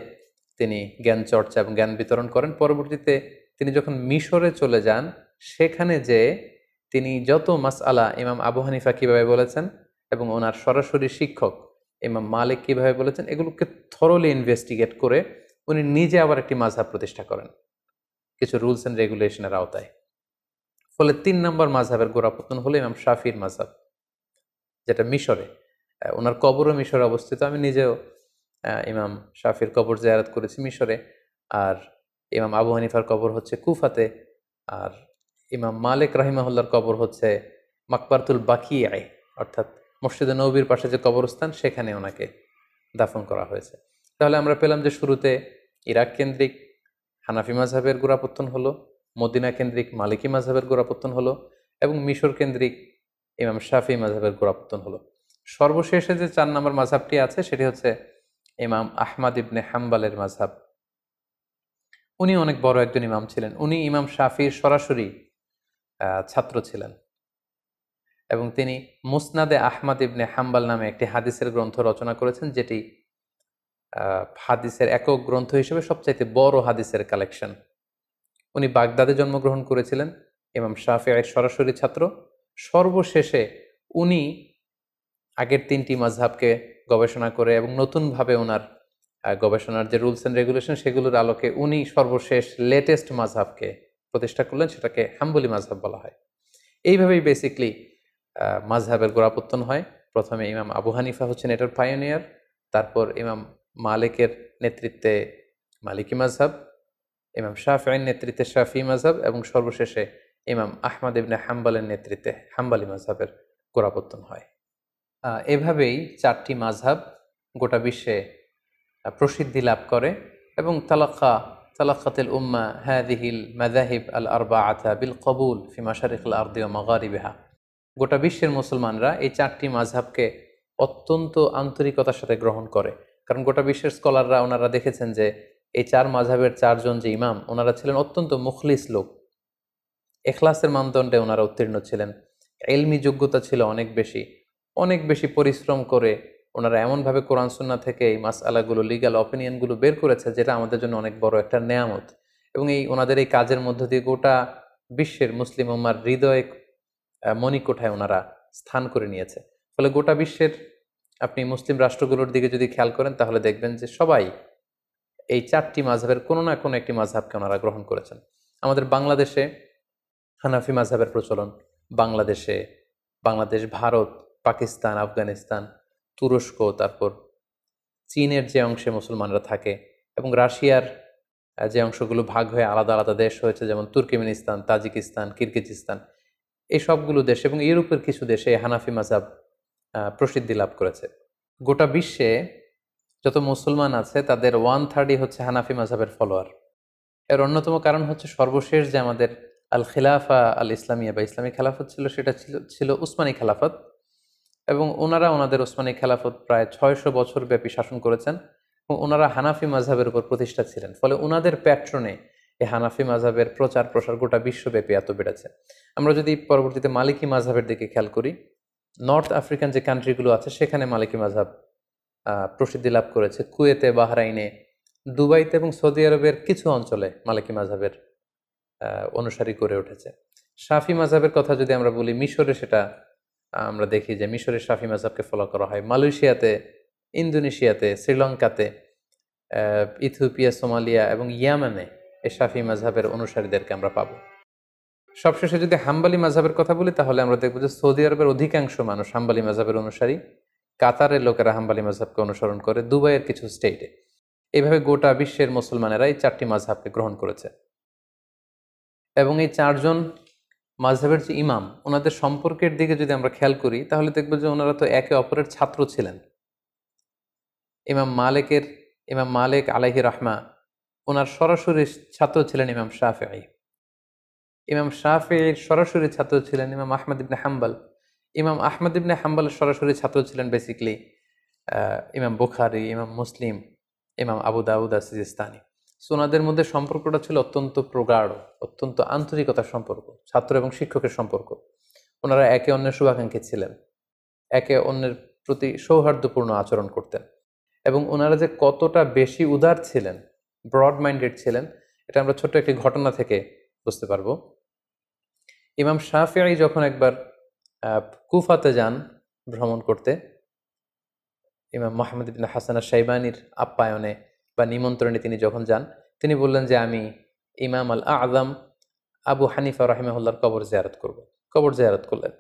তিনি জ্ঞান চর্চা এবং জ্ঞান বিতরণ করেন। পরবর্তীতে তিনি যখন মিশরে চলে যান, সেখানে যে তিনি যত মাসআলা ইমাম আবু হানিফা কিভাবে বলেছেন এবং ওনার সরাসরি শিক্ষক ইমাম মালিক কিভাবে বলেছেন, এগুলোকে থরলি ইনভেস্টিগেট করে উনি নিজে আবার একটি মাযহাব প্রতিষ্ঠা করেন কিছু রুলস অ্যান্ড রেগুলেশনের আওতায়। ফলে 3 নম্বর মাযহাবের গোড়াপত্তন হলো ইমাম শাফির মাযহাব, যেটা মিশরে। ওনার কবরও মিশরে অবস্থিত। আমি নিজেও ইমাম শাফির কবর জিয়ারত করেছি মিশরে। আর ইমাম আবু হানিফার কবর হচ্ছে কুফাতে, আর ইমাম মালিক রাহিমাহুল্লাহর কবর হচ্ছে মাকবারতুল বাকিয়ায়, অর্থাৎ মসজিদে নববীর পাশে যে কবরস্থান সেখানে ওনাকে দাফন করা হয়েছে। তাহলে আমরা পেলাম যে শুরুতে ইরাক কেন্দ্রিক হানাফি মাযহাবের গোড়াপত্তন হলো, মদিনা কেন্দ্রিক মালিকি মাযহাবের গোড়াপত্তন হলো, এবং মিশর কেন্দ্রিক ইমাম শাফি মাযহাবের গোড়াপত্তন হলো। সর্বশেষে যে 4 নম্বর মাযহাবটি আছে সেটি হচ্ছে ইমাম আহমাদ ইবনে হাম্বালের মাযহাব। উনি অনেক বড় একজন ইমাম ছিলেন। উনি ইমাম শাফির সরাসরি ছাত্র ছিলেন এবং তিনি মুসনাদে আহমাদ ইবনে হাম্বাল নামে একটি হাদিসের গ্রন্থ রচনা করেছেন, যেটি হাদিসের একক গ্রন্থ হিসেবে সবচাইতে বড় হাদিসের কালেকশন। উনি বাগদাদে জন্মগ্রহণ করেছিলেন, ইমাম শাফিঈর সরাসরি ছাত্র। সর্বশেষে উনি আগের 3টি মাযহাবকে গবেষণা করে এবং নতুনভাবে ওনার গবেষণার যে রুলস অ্যান্ড রেগুলেশন সেগুলোর আলোকে উনি সর্বশেষ লেটেস্ট মাযহাবকে প্রতিষ্ঠা করলেন, সেটাকে হাম্বলি মাযহাব বলা হয়। এইভাবেই বেসিকলি মাযহাবের গোড়াপত্তন হয়। প্রথমে ইমাম আবু হানিফা হচ্ছেন এটার পায়োনিয়ার, তারপর ইমাম মালিকের নেতৃত্বে মালিকি মাযহাব, ইমাম শাফিঈর নেতৃত্বে শাফি মাযহাব, এবং সর্বশেষে ইমাম আহমদ ইবনে হাম্বালের নেতৃত্বে হাম্বালি মাযহাবের গোড়াপত্তন হয়। এভাবেই 4টি মাযহাব গোটা বিশ্বে প্রসিদ্ধি লাভ করে এবং তালাক্কাতিল উম্মাহ হাযিহিল মাযাহিব আল আরবাআতা বিল কবুল ফি মাশারিকিল আরদি ওয়া মাগারিবিহা। গোটা বিশ্বের মুসলমানরা এই 4টি মাযহাবকে অত্যন্ত আন্তরিকতার সাথে গ্রহণ করে, কারণ গোটা বিশ্বের স্কলাররা ওনারা দেখেছেন যে এই 4 মাযহাবের 4 জন যে ইমাম ওনারা ছিলেন অত্যন্ত মুখলিস লোক, ইখলাসের মানদণ্ডে ওনারা উত্তীর্ণ ছিলেন, ইলমি যোগ্যতা ছিল অনেক বেশি পরিশ্রম করে ওনারা এমনভাবে কোরআন সুন্নাহ থেকে এই মাসআলাগুলো, লিগ্যাল অপিনিয়নগুলো বের করেছে যেটা আমাদের জন্য অনেক বড় একটা নেয়ামত। এবং ওনাদের এই কাজের মধ্য দিয়ে গোটা বিশ্বের মুসলিম উম্মার হৃদয়ে মণিকোঠায় ওনারা স্থান করে নিয়েছে। ফলে গোটা বিশ্বের আপনি মুসলিম রাষ্ট্রগুলোর দিকে যদি খেয়াল করেন তাহলে দেখবেন যে সবাই এই 4টি মাযহাবের কোনো না কোনো একটি মাযহাবকে ওনারা গ্রহণ করেছেন। আমাদের বাংলাদেশে হানাফি মাযহাবের প্রচলন, বাংলাদেশ, ভারত, পাকিস্তান, আফগানিস্তান, তুরস্ক, তারপর চীনের যে অংশে মুসলমানরা থাকে, এবং রাশিয়ার যে অংশগুলো ভাগ হয়ে আলাদা আলাদা দেশ হয়েছে, যেমন তুর্কমেনিস্তান, তাজিকিস্তান, কিরগিজস্তান, এই সবগুলো দেশ এবং ইউরোপের কিছু দেশে হানাফি মাযহাব প্রসিদ্ধি লাভ করেছে। গোটা বিশ্বে যত মুসলমান আছে তাদের 1/3 হচ্ছে হানাফি মাযহাবের ফলোয়ার। এর অন্যতম কারণ হচ্ছে সর্বশেষ যে আমাদের আল খিলাফা আল ইসলামিয়া বা ইসলামী খেলাফত ছিল, সেটা ছিল উসমানী খেলাফত, এবং ওনারা ওনাদের উসমানী খেলাফত প্রায় 600 বছর ব্যাপী শাসন করেছেন এবং ওনারা হানাফি মাযহাবের উপর প্রতিষ্ঠা ছিলেন। ফলে ওনাদের প্যাট্রনে এই হানাফি মাযহাবের প্রচার প্রসার গোটা বিশ্বব্যাপী এত বেড়েছে। আমরা যদি পরবর্তীতে মালিকি মাযহাবের দিকে খেয়াল করি, নর্থ আফ্রিকান যে কান্ট্রিগুলো আছে সেখানে মালিকি মাযহাব প্রসিদ্ধি লাভ করেছে। কুয়েতে, বাহরাইনে, দুবাইতে এবং সৌদি আরবের কিছু অঞ্চলে মালিকি মাযহাবের অনুসারী করে উঠেছে। শাফি মাযহাবের কথা যদি আমরা বলি, মিশরে সেটা আমরা দেখি যে মিশরের শাফি মাযহাবকে ফলো করা হয়। মালয়েশিয়াতে, ইন্দোনেশিয়াতে, শ্রীলঙ্কাতে, ইথিওপিয়া, সোমালিয়া এবং ইয়ামানে এই শাফি মাযহাবের অনুসারীদেরকে আমরা পাবো। সবশেষে যদি হাম্বালি মাযহাবের কথা বলি তাহলে আমরা দেখব যে সৌদি আরবের অধিকাংশ মানুষ হাম্বালি মাযহাবের অনুসারী, কাতারের লোকেরা হাম্বালি মাযহাবকে অনুসরণ করে, দুবাইয়ের কিছু স্টেটে। এইভাবে গোটা বিশ্বের মুসলমানেরা এই 4টি মাযহাবকে গ্রহণ করেছে। এবং এই 4 জন মাযহাবের যে ইমাম, ওনাদের সম্পর্কের দিকে যদি আমরা খেয়াল করি তাহলে দেখব যে ওনারা তো একে অপরের ছাত্র ছিলেন। ইমাম মালিক আলাইহি রাহমা, ওনার সরাসরি ছাত্র ছিলেন ইমাম শাফিঈ। ইমাম শাফিঈর সরাসরি ছাত্র ছিলেন ইমাম আহমদ ইবনে হাম্বাল। ইমাম আহমদ ইবনে হাম্বালের সরাসরি ছাত্র ছিলেন বেসিক্যালি ইমাম বুখারী, ইমাম মুসলিম, ইমাম আবু দাউদ সিজিস্তানি। সো ওনাদের মধ্যে সম্পর্কটা ছিল অত্যন্ত প্রগাঢ়, অত্যন্ত আন্তরিকতার সম্পর্ক, ছাত্র এবং শিক্ষকের সম্পর্ক। ওনারা একে অন্যের শুভাকাঙ্ক্ষী ছিলেন, একে অন্যের প্রতি সৌহার্দ্যপূর্ণ আচরণ করতেন, এবং ওনারা যে কতটা বেশি উদার ছিলেন, ব্রড মাইন্ডেড ছিলেন, এটা আমরা ছোট্ট একটি ঘটনা থেকে বুঝতে পারবো। ইমাম শাফিঈ যখন একবার কুফাতে যান ভ্রমণ করতে, ইমাম মুহাম্মদ ইবনে হাসান আশ-শাইবানির আপ্যায়নে বা নিমন্ত্রণে তিনি যখন যান, তিনি বললেন যে আমি ইমাম আল আযম আবু হানিফা রাহিমাহুল্লাহর কবর জিয়ারত করব। কবর জিয়ারত করলেন।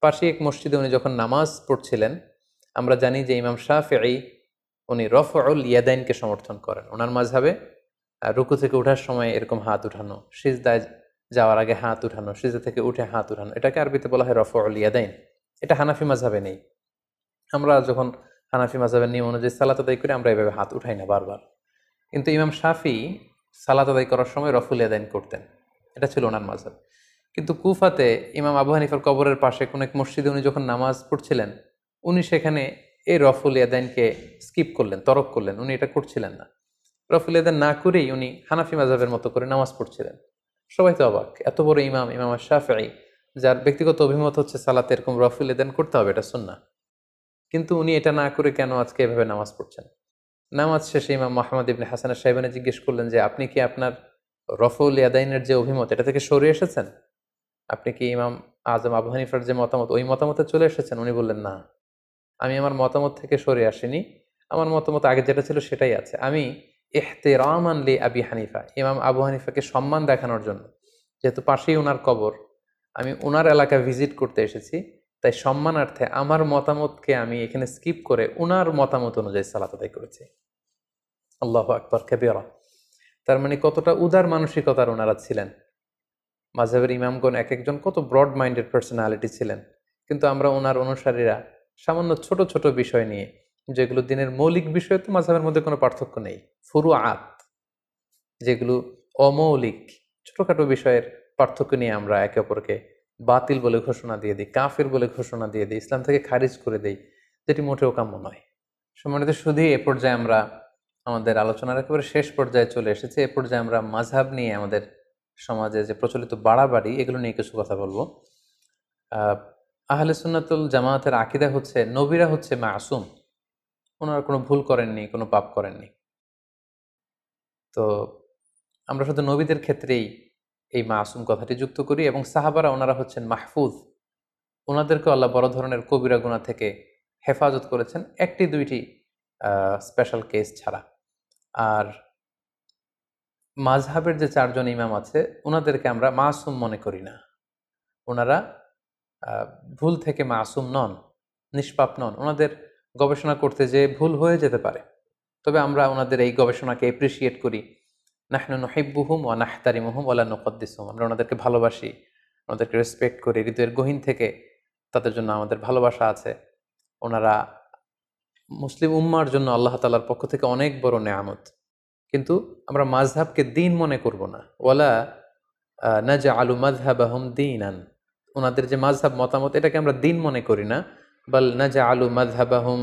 পাশে এক মসজিদে উনি যখন নামাজ পড়ছিলেন, আমরা জানি যে ইমাম শাফিঈ উনি রফউল ইয়াদাইনকে সমর্থন করেন। ওনার মাযহাবে রুকু থেকে ওঠার সময় এরকম হাত উঠানো, সিজদায় যাওয়ার আগে হাত উঠানো, সিজদা থেকে উঠে হাত উঠানো, এটাকে আরবিতে বলা হয় রফউল ইয়াদাইন। এটা হানাফি মাযহাবে নেই। আমরা যখন হানাফি মাযহাবের নিয়ম অনুযায়ী সালাত আদায় করি আমরা এভাবে হাত উঠাই না বারবার। কিন্তু ইমাম শাফি সালাত আদায় করার সময় রফুল ইয়াদাইন করতেন, এটা ছিল ওনার মাযহাব। কিন্তু কুফাতে ইমাম আবু হানিফার কবরের পাশে কোনো এক মসজিদে উনি যখন নামাজ পড়ছিলেন, উনি সেখানে এই রফুল ইয়াদাইনকে স্কিপ করলেন, তরক করলেন, উনি এটা করছিলেন না। রফুল ইয়াদাইন না করেই উনি হানাফি মাযহাবের মতো করে নামাজ পড়ছিলেন। সবাই তো অবাক, এত বড় ইমাম, ইমাম শাফিঈ, যার ব্যক্তিগত অভিমত হচ্ছে সালাতে এরকম রফুল ইয়াদাইন করতে হবে, এটা সুন্নাহ, কিন্তু উনি এটা না করে কেন আজকে এভাবে নামাজ পড়ছেন? নামাজ শেষে ইমাম মুহাম্মদ ইবনে হাসান আশ-শাইবানী জিজ্ঞেস করলেন যে আপনি কি আপনার রফউল ইয়াদাইনের যে অভিমত এটা থেকে সরে এসেছেন? আপনি কি ইমাম আজম আবু হানিফার যে মতামত ওই মতামতে চলে এসেছেন? উনি বললেন, না, আমি আমার মতামত থেকে সরে আসিনি, আমার মতামত আগে যেটা ছিল সেটাই আছে। আমি ইহতিরামান লি আবি হানিফা, ইমাম আবু হানিফাকে সম্মান দেখানোর জন্য, যেহেতু পাশেই ওনার কবর, আমি ওনার এলাকা ভিজিট করতে এসেছি, তাই সম্মানার্থে আমার মতামতকে আমি এখানে স্কিপ করে ওনার মতামত অনুযায়ী সালাত আদায় করেছি। আল্লাহু আকবার কাবীরা। তার মানে কতটা উদার মানসিকতার ওনারা ছিলেন। মাযহাবের ইমামগণ এক একজন কত ব্রড মাইন্ডেড পার্সোনালিটি ছিলেন, কিন্তু আমরা ওনার অনুসারীরা সামান্য ছোট ছোট বিষয় নিয়ে, যেগুলো দিনের মৌলিক বিষয় তো মাযহাবের মধ্যে কোনো পার্থক্য নেই, ফুরুআত যেগুলো অমৌলিক ছোটখাটো বিষয়ের পার্থক্য নিয়ে আমরা একে অপরকে বাতিল বলে ঘোষণা দিয়ে দিই, কাফির বলে ঘোষণা দিয়ে দিই, ইসলাম থেকে খারিজ করে দিই, যেটি মোটেও কাম্য নয়। সম্মানিত শুধু এ পর্যায়ে আমরা আমাদের আলোচনার একেবারে শেষ পর্যায়ে চলে এসেছি। এ পর্যায়ে আমরা মাযহাব নিয়ে আমাদের সমাজে যে প্রচলিত বাড়াবাড়ি এগুলো নিয়ে কিছু কথা বলবো। আহলে সুন্নাতুল জামায়াতের আকীদা হচ্ছে নবীরা হচ্ছে মাসুম, ওনারা কোনো ভুল করেননি, কোনো পাপ করেননি। তো আমরা শুধু নবীদের ক্ষেত্রেই এই মাসুম কথাটি যুক্ত করি, এবং সাহাবারা ওনারা হচ্ছেন মাহফুজ, ওনাদেরকে আল্লাহ বড় ধরনের কবিরা গুনাহ থেকে হেফাজত করেছেন, একটি দুইটি স্পেশাল কেস ছাড়া। আর মাযহাবের যে চারজন ইমাম আছে ওনাদেরকে আমরা মাসুম মনে করি না, ওনারা ভুল থেকে মাসুম নন, নিষ্পাপ নন। ওনাদের গবেষণা করতে যে ভুল হয়ে যেতে পারে, তবে আমরা ওনাদের এই গবেষণাকে এপ্রিসিয়েট করি। নাহনু নুহিব্বুহুম ওয়া নাহতারিমুহুম ওয়া লা নুকদ্দিসুহুম, আমরা ওনাদেরকে ভালোবাসি, ওনাদেরকে রেসপেক্ট করি, হৃদয়ের গহীন থেকে তাদের জন্য আমাদের ভালোবাসা আছে। ওনারা মুসলিম উম্মার জন্য আল্লাহ তাআলার পক্ষ থেকে অনেক বড় নেয়ামত, কিন্তু আমরা মাযহাবকে দ্বীন মনে করব না। ওয়ালা নাজআলু মাযহাবাহুম দীনান, ওনাদের যে মাযহাব মতামত এটাকে আমরা দ্বীন মনে করি না, বাল নাজআলু মাযহাবাহুম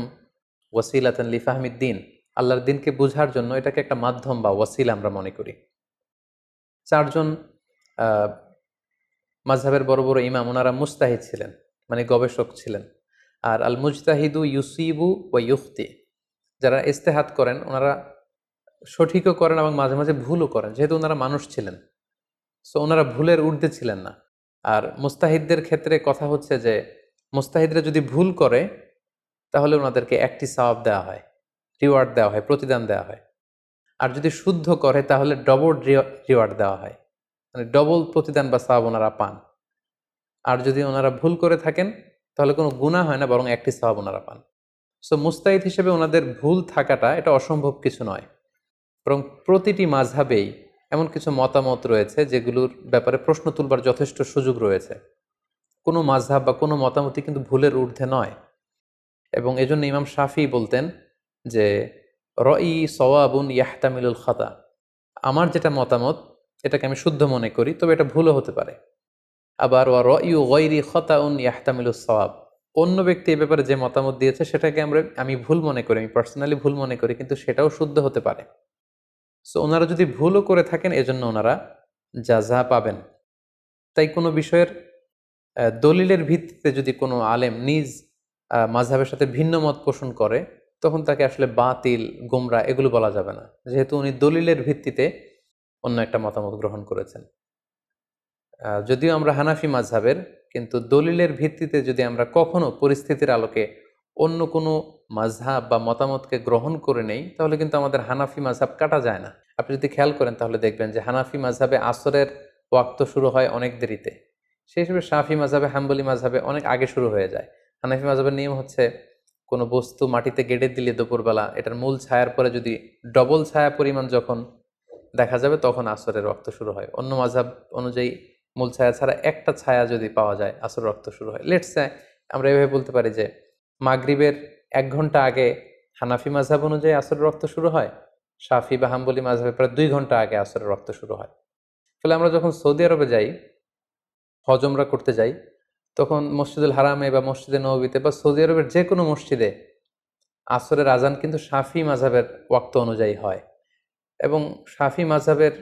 ওয়াসিলাতান লিফাহমিদ দ্বীন, আল্লাহর দ্বীনকে বোঝার জন্য এটাকে একটা মাধ্যম বা ওয়াসিলা আমরা মনে করি। চারজন মাযহাবের বড় বড় ইমাম ওনারা মুজতাহিদ ছিলেন, মানে গবেষক ছিলেন। আর আল মুজতাহিদু ইউসিবু ওয়া ইউখতি, যারা ইজতিহাদ করেন ওনারা সঠিকও করেন এবং মাঝে মাঝে ভুলও করেন, যেহেতু ওনারা মানুষ ছিলেন, সো ওনারা ভুলের ঊর্ধ্বে ছিলেন না। আর মুস্তাহিদদের ক্ষেত্রে কথা হচ্ছে যে মুস্তাহিদরা যদি ভুল করে তাহলে ওনাদেরকে একটি সওয়াব দেওয়া হয়, রিওয়ার্ড দেওয়া হয়, প্রতিদান দেওয়া হয়। আর যদি শুদ্ধ করে তাহলে ডবল রিওয়ার্ড দেওয়া হয়, মানে ডবল প্রতিদান বা সওয়াব ওনারা পান। আর যদি ওনারা ভুল করে থাকেন তাহলে কোনো গুনাহ হয় না, বরং একটি সওয়াব ওনারা পান। সো মুস্তাহিদ হিসেবে ওনাদের ভুল থাকাটা এটা অসম্ভব কিছু নয়, বরং প্রতিটি মাযহাবেই এমন কিছু মতামত রয়েছে যেগুলোর ব্যাপারে প্রশ্ন তুলবার যথেষ্ট সুযোগ রয়েছে। কোনো মাযহাব বা কোনো মতামতই কিন্তু ভুলের ঊর্ধ্বে নয়। এবং এজন্য ইমাম শাফি বলতেন যে রই সওয়াবুন ইয়াহতামিলুল খাতা, আমার যেটা মতামত এটাকে আমি শুদ্ধ মনে করি, তবে এটা ভুলও হতে পারে। আবার ওয়া রয়ু গায়রি খাতাউন ইয়াহতামিলুস সওয়াব, অন্য ব্যক্তি এই ব্যাপারে যে মতামত দিয়েছে সেটাকে আমি ভুল মনে করি, আমি পার্সোনালি ভুল মনে করি, কিন্তু সেটাও শুদ্ধ হতে পারে। সো ওনারা যদি ভুলও করে থাকেন এজন্য ওনারা জাযা পাবেন। তাই কোনো বিষয়ের দলিলের ভিত্তিতে যদি কোনো আলেম নিজ মাযহাবের সাথে ভিন্ন মত পোষণ করে তখন তাকে আসলে বাতিল, গোমরা এগুলো বলা যাবে না, যেহেতু উনি দলিলের ভিত্তিতে অন্য একটা মতামত গ্রহণ করেছেন। যদিও আমরা হানাফি মাযহাবের, কিন্তু দলিলের ভিত্তিতে যদি আমরা কখনো পরিস্থিতির আলোকে অন্য কোনো মাযহাব বা মতামতকে গ্রহণ করে নেই তাহলে কিন্তু আমাদের হানাফি মাযহাব কাটা যায় না। আপনি যদি খেয়াল করেন তাহলে দেখবেন যে হানাফি মাযহাবে আসরের ওয়াক্ত শুরু হয় অনেক দেরিতে, সেই হিসেবে শাফি মাযহাবে, হাম্বলি মাযহাবে অনেক আগে শুরু হয়ে যায়। হানাফি মাযহাবের নিয়ম হচ্ছে কোনো বস্তু মাটিতে গেড়ে দিলে দুপুরবেলা এটার মূল ছায়ার পরে যদি ডবল ছায়া পরিমাণ যখন দেখা যাবে তখন আসরের ওয়াক্ত শুরু হয়। অন্য মাযহাব অনুযায়ী মূল ছায়া ছাড়া একটা ছায়া যদি পাওয়া যায় আসরের ওয়াক্ত শুরু হয়। লেটস সে আমরা এভাবে বলতে পারি যে মাগরিবের ১ ঘন্টা আগে হানাফি মাযহাব অনুযায়ী আসরের ওয়াক্ত শুরু হয়, শাফি বা হাম্বলি মাযহাবে প্রায় ২ ঘন্টা আগে আসরের ওয়াক্ত শুরু হয়। ফলে আমরা যখন সৌদি আরবে যাই, হজ উমরা করতে যাই, তখন মসজিদুল হারামে বা মসজিদে নববীতে বা সৌদি আরবের যে কোনো মসজিদে আসরের আজান কিন্তু শাফি মাযহাবের ওয়াক্ত অনুযায়ী হয়। এবং শাফি মাযহাবের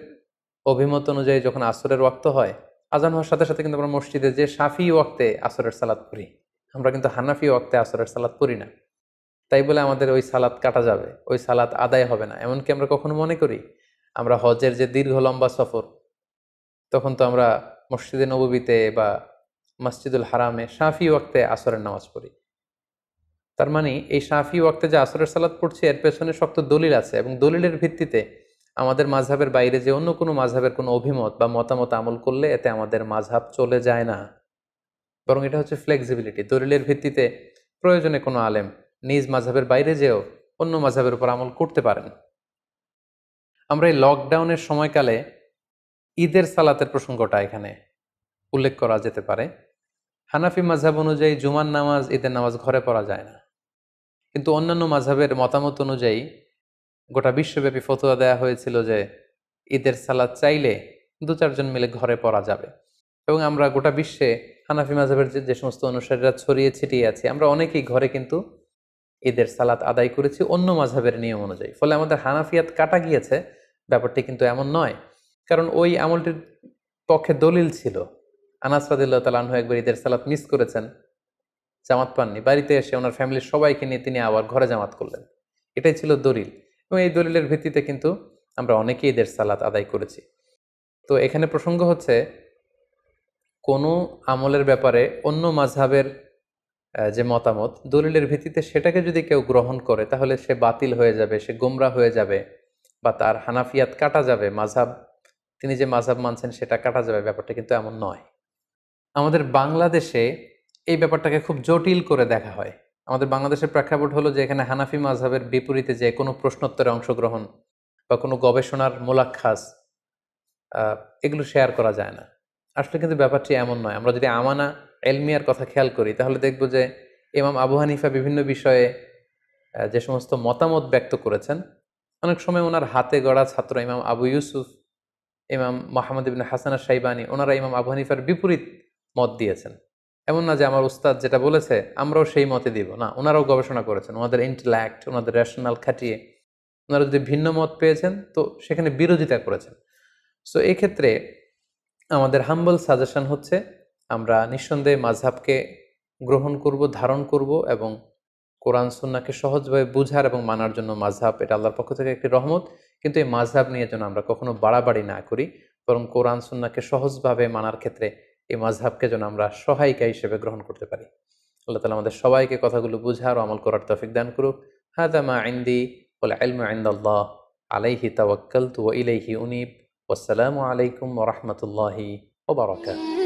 অভিমত অনুযায়ী যখন আসরের ওয়াক্ত হয়, আজান হওয়ার সাথে সাথে কিন্তু আমরা মসজিদে যে শাফি ওয়াক্তে আসরের সালাত পড়ি, আমরা কিন্তু হানাফি ওয়াক্তে আসরের সালাত পড়ি না। তাই বলে আমাদের ওই সালাত কাটা যাবে, ওই সালাত আদায় হবে না, এমনকি আমরা কখনো মনে করি আমরা হজের যে দীর্ঘ লম্বা সফর, তখন তো আমরা মসজিদে নববীতে বা মসজিদুল হারামে শাফি ওয়াক্তে আসরের নামাজ পড়ি। তার মানে এই শাফি ওয়াক্তে যে আসরের সালাত পড়ছি এর পেছনে শক্ত দলিল আছে, এবং দলিলের ভিত্তিতে আমাদের মাযহাবের বাইরে যে অন্য কোনো মাযহাবের কোনো অভিমত বা মতামত আমল করলে এতে আমাদের মাযহাব চলে যায় না, বরং এটা হচ্ছে ফ্লেক্সিবিলিটি। দলিলের ভিত্তিতে প্রয়োজনে কোনো আলেম নিজ মাযহাবের বাইরে যেও অন্য মাযহাবের উপর আমল করতে পারেন। আমরা এই লকডাউনের সময়কালে ঈদের সালাতের প্রসঙ্গটা এখানে উল্লেখ করা যেতে পারে। হানাফি মাযহাব অনুযায়ী জুমার নামাজ, ঈদের নামাজ ঘরে পড়া যায় না, কিন্তু অন্যান্য মাযহাবের মতামত অনুযায়ী গোটা বিশ্বব্যাপী ফতোয়া দেয়া হয়েছিল যে ঈদের সালাত চাইলে ২-৪ জন মিলে ঘরে পড়া যাবে। এবং আমরা গোটা বিশ্বে হানাফি মাযহাবের যে সমস্ত অনুসারীরা ছড়িয়ে ছিটিয়ে আছে, আমরা অনেকেই ঘরে কিন্তু ঈদের সালাত আদায় করেছি অন্য মাযহাবের নিয়ম অনুযায়ী। ফলে আমাদের হানাফিয়াত কাটা গিয়েছে ব্যাপারটি কিন্তু এমন নয়, কারণ ওই আমলটির পক্ষে দলিল ছিল। আনাস রাদিয়াল্লাহু তাআলা আনহু একবার ঈদের সালাত মিস করেছেন, জামাত পাননি, বাড়িতে এসে ওনার ফ্যামিলির সবাইকে নিয়ে তিনি আবার ঘরে জামাত করলেন। এটাই ছিল দলিল, এবং এই দলিলের ভিত্তিতে কিন্তু আমরা অনেকেই ঈদের সালাত আদায় করেছি। তো এখানে প্রসঙ্গ হচ্ছে কোনো আমলের ব্যাপারে অন্য মাযহাবের যে মতামত দলিলের ভিত্তিতে সেটাকে যদি কেউ গ্রহণ করে তাহলে সে বাতিল হয়ে যাবে, সে গোমরা হয়ে যাবে, বা তার হানাফিয়াত কাটা যাবে, মাযহাব তিনি যে মাযহাব মানছেন সেটা কাটা যাবে, ব্যাপারটা কিন্তু এমন নয়। আমাদের বাংলাদেশে এই ব্যাপারটাকে খুব জটিল করে দেখা হয়। আমাদের বাংলাদেশের প্রেক্ষাপট হলো যে এখানে হানাফি মাযহাবের বিপরীতে যে কোনো প্রশ্নোত্তরে অংশগ্রহণ বা কোনো গবেষণার মোলাক্ষাস এগুলো শেয়ার করা যায় না। আসলে কিন্তু ব্যাপারটি এমন নয়। আমরা যদি আমানা এলমিয়ার কথা খেয়াল করি তাহলে দেখব যে ইমাম আবু হানিফা বিভিন্ন বিষয়ে যে সমস্ত মতামত ব্যক্ত করেছেন, অনেক সময় ওনার হাতে গড়া ছাত্র ইমাম আবু ইউসুফ, ইমাম মোহাম্মদ ইবনে হাসান আশ-শাইবানি, ওনারা ইমাম আবু হানিফার বিপরীত মত দিয়েছেন। এমন না যে আমার উস্তাদ যেটা বলেছে আমরাও সেই মতে দিব, না, ওনারাও গবেষণা করেছেন, ওনাদের ইন্টেলেক্ট, ওনাদের রেশনাল খাটিয়ে ওনারা যদি ভিন্ন মত পেয়েছেন তো সেখানে বিরোধিতা করেছেন। সো এক্ষেত্রে আমাদের হাম্বল সাজেশন হচ্ছে আমরা নিঃসন্দেহে মাযহাবকে গ্রহণ করব, ধারণ করব, এবং কোরআন সুন্নাহকে সহজভাবে বুঝার এবং মানার জন্য মাযহাব এটা আল্লাহর পক্ষ থেকে একটি রহমত। কিন্তু এই মাযহাব নিয়ে যেন আমরা কখনো বাড়াবাড়ি না করি, বরং কোরআন সুন্নাহকে সহজভাবে মানার ক্ষেত্রে এই মাযহাবকে যেন আমরা সহায়িকা হিসেবে গ্রহণ করতে পারি। আল্লাহ তাআলা আমাদের সবাইকে কথাগুলো বুঝার ও আমল করার তৌফিক দান করুক। হাযা মা ইনদি ওয়াল ইলমু ইনদাল্লাহ আলাইহি তাওয়াক্কালতু ওয়া ইলাইহি উনীব। ওয়াসসালামু আলাইকুম ওয়া রাহমাতুল্লাহি ওয়া বারাকাতুহু।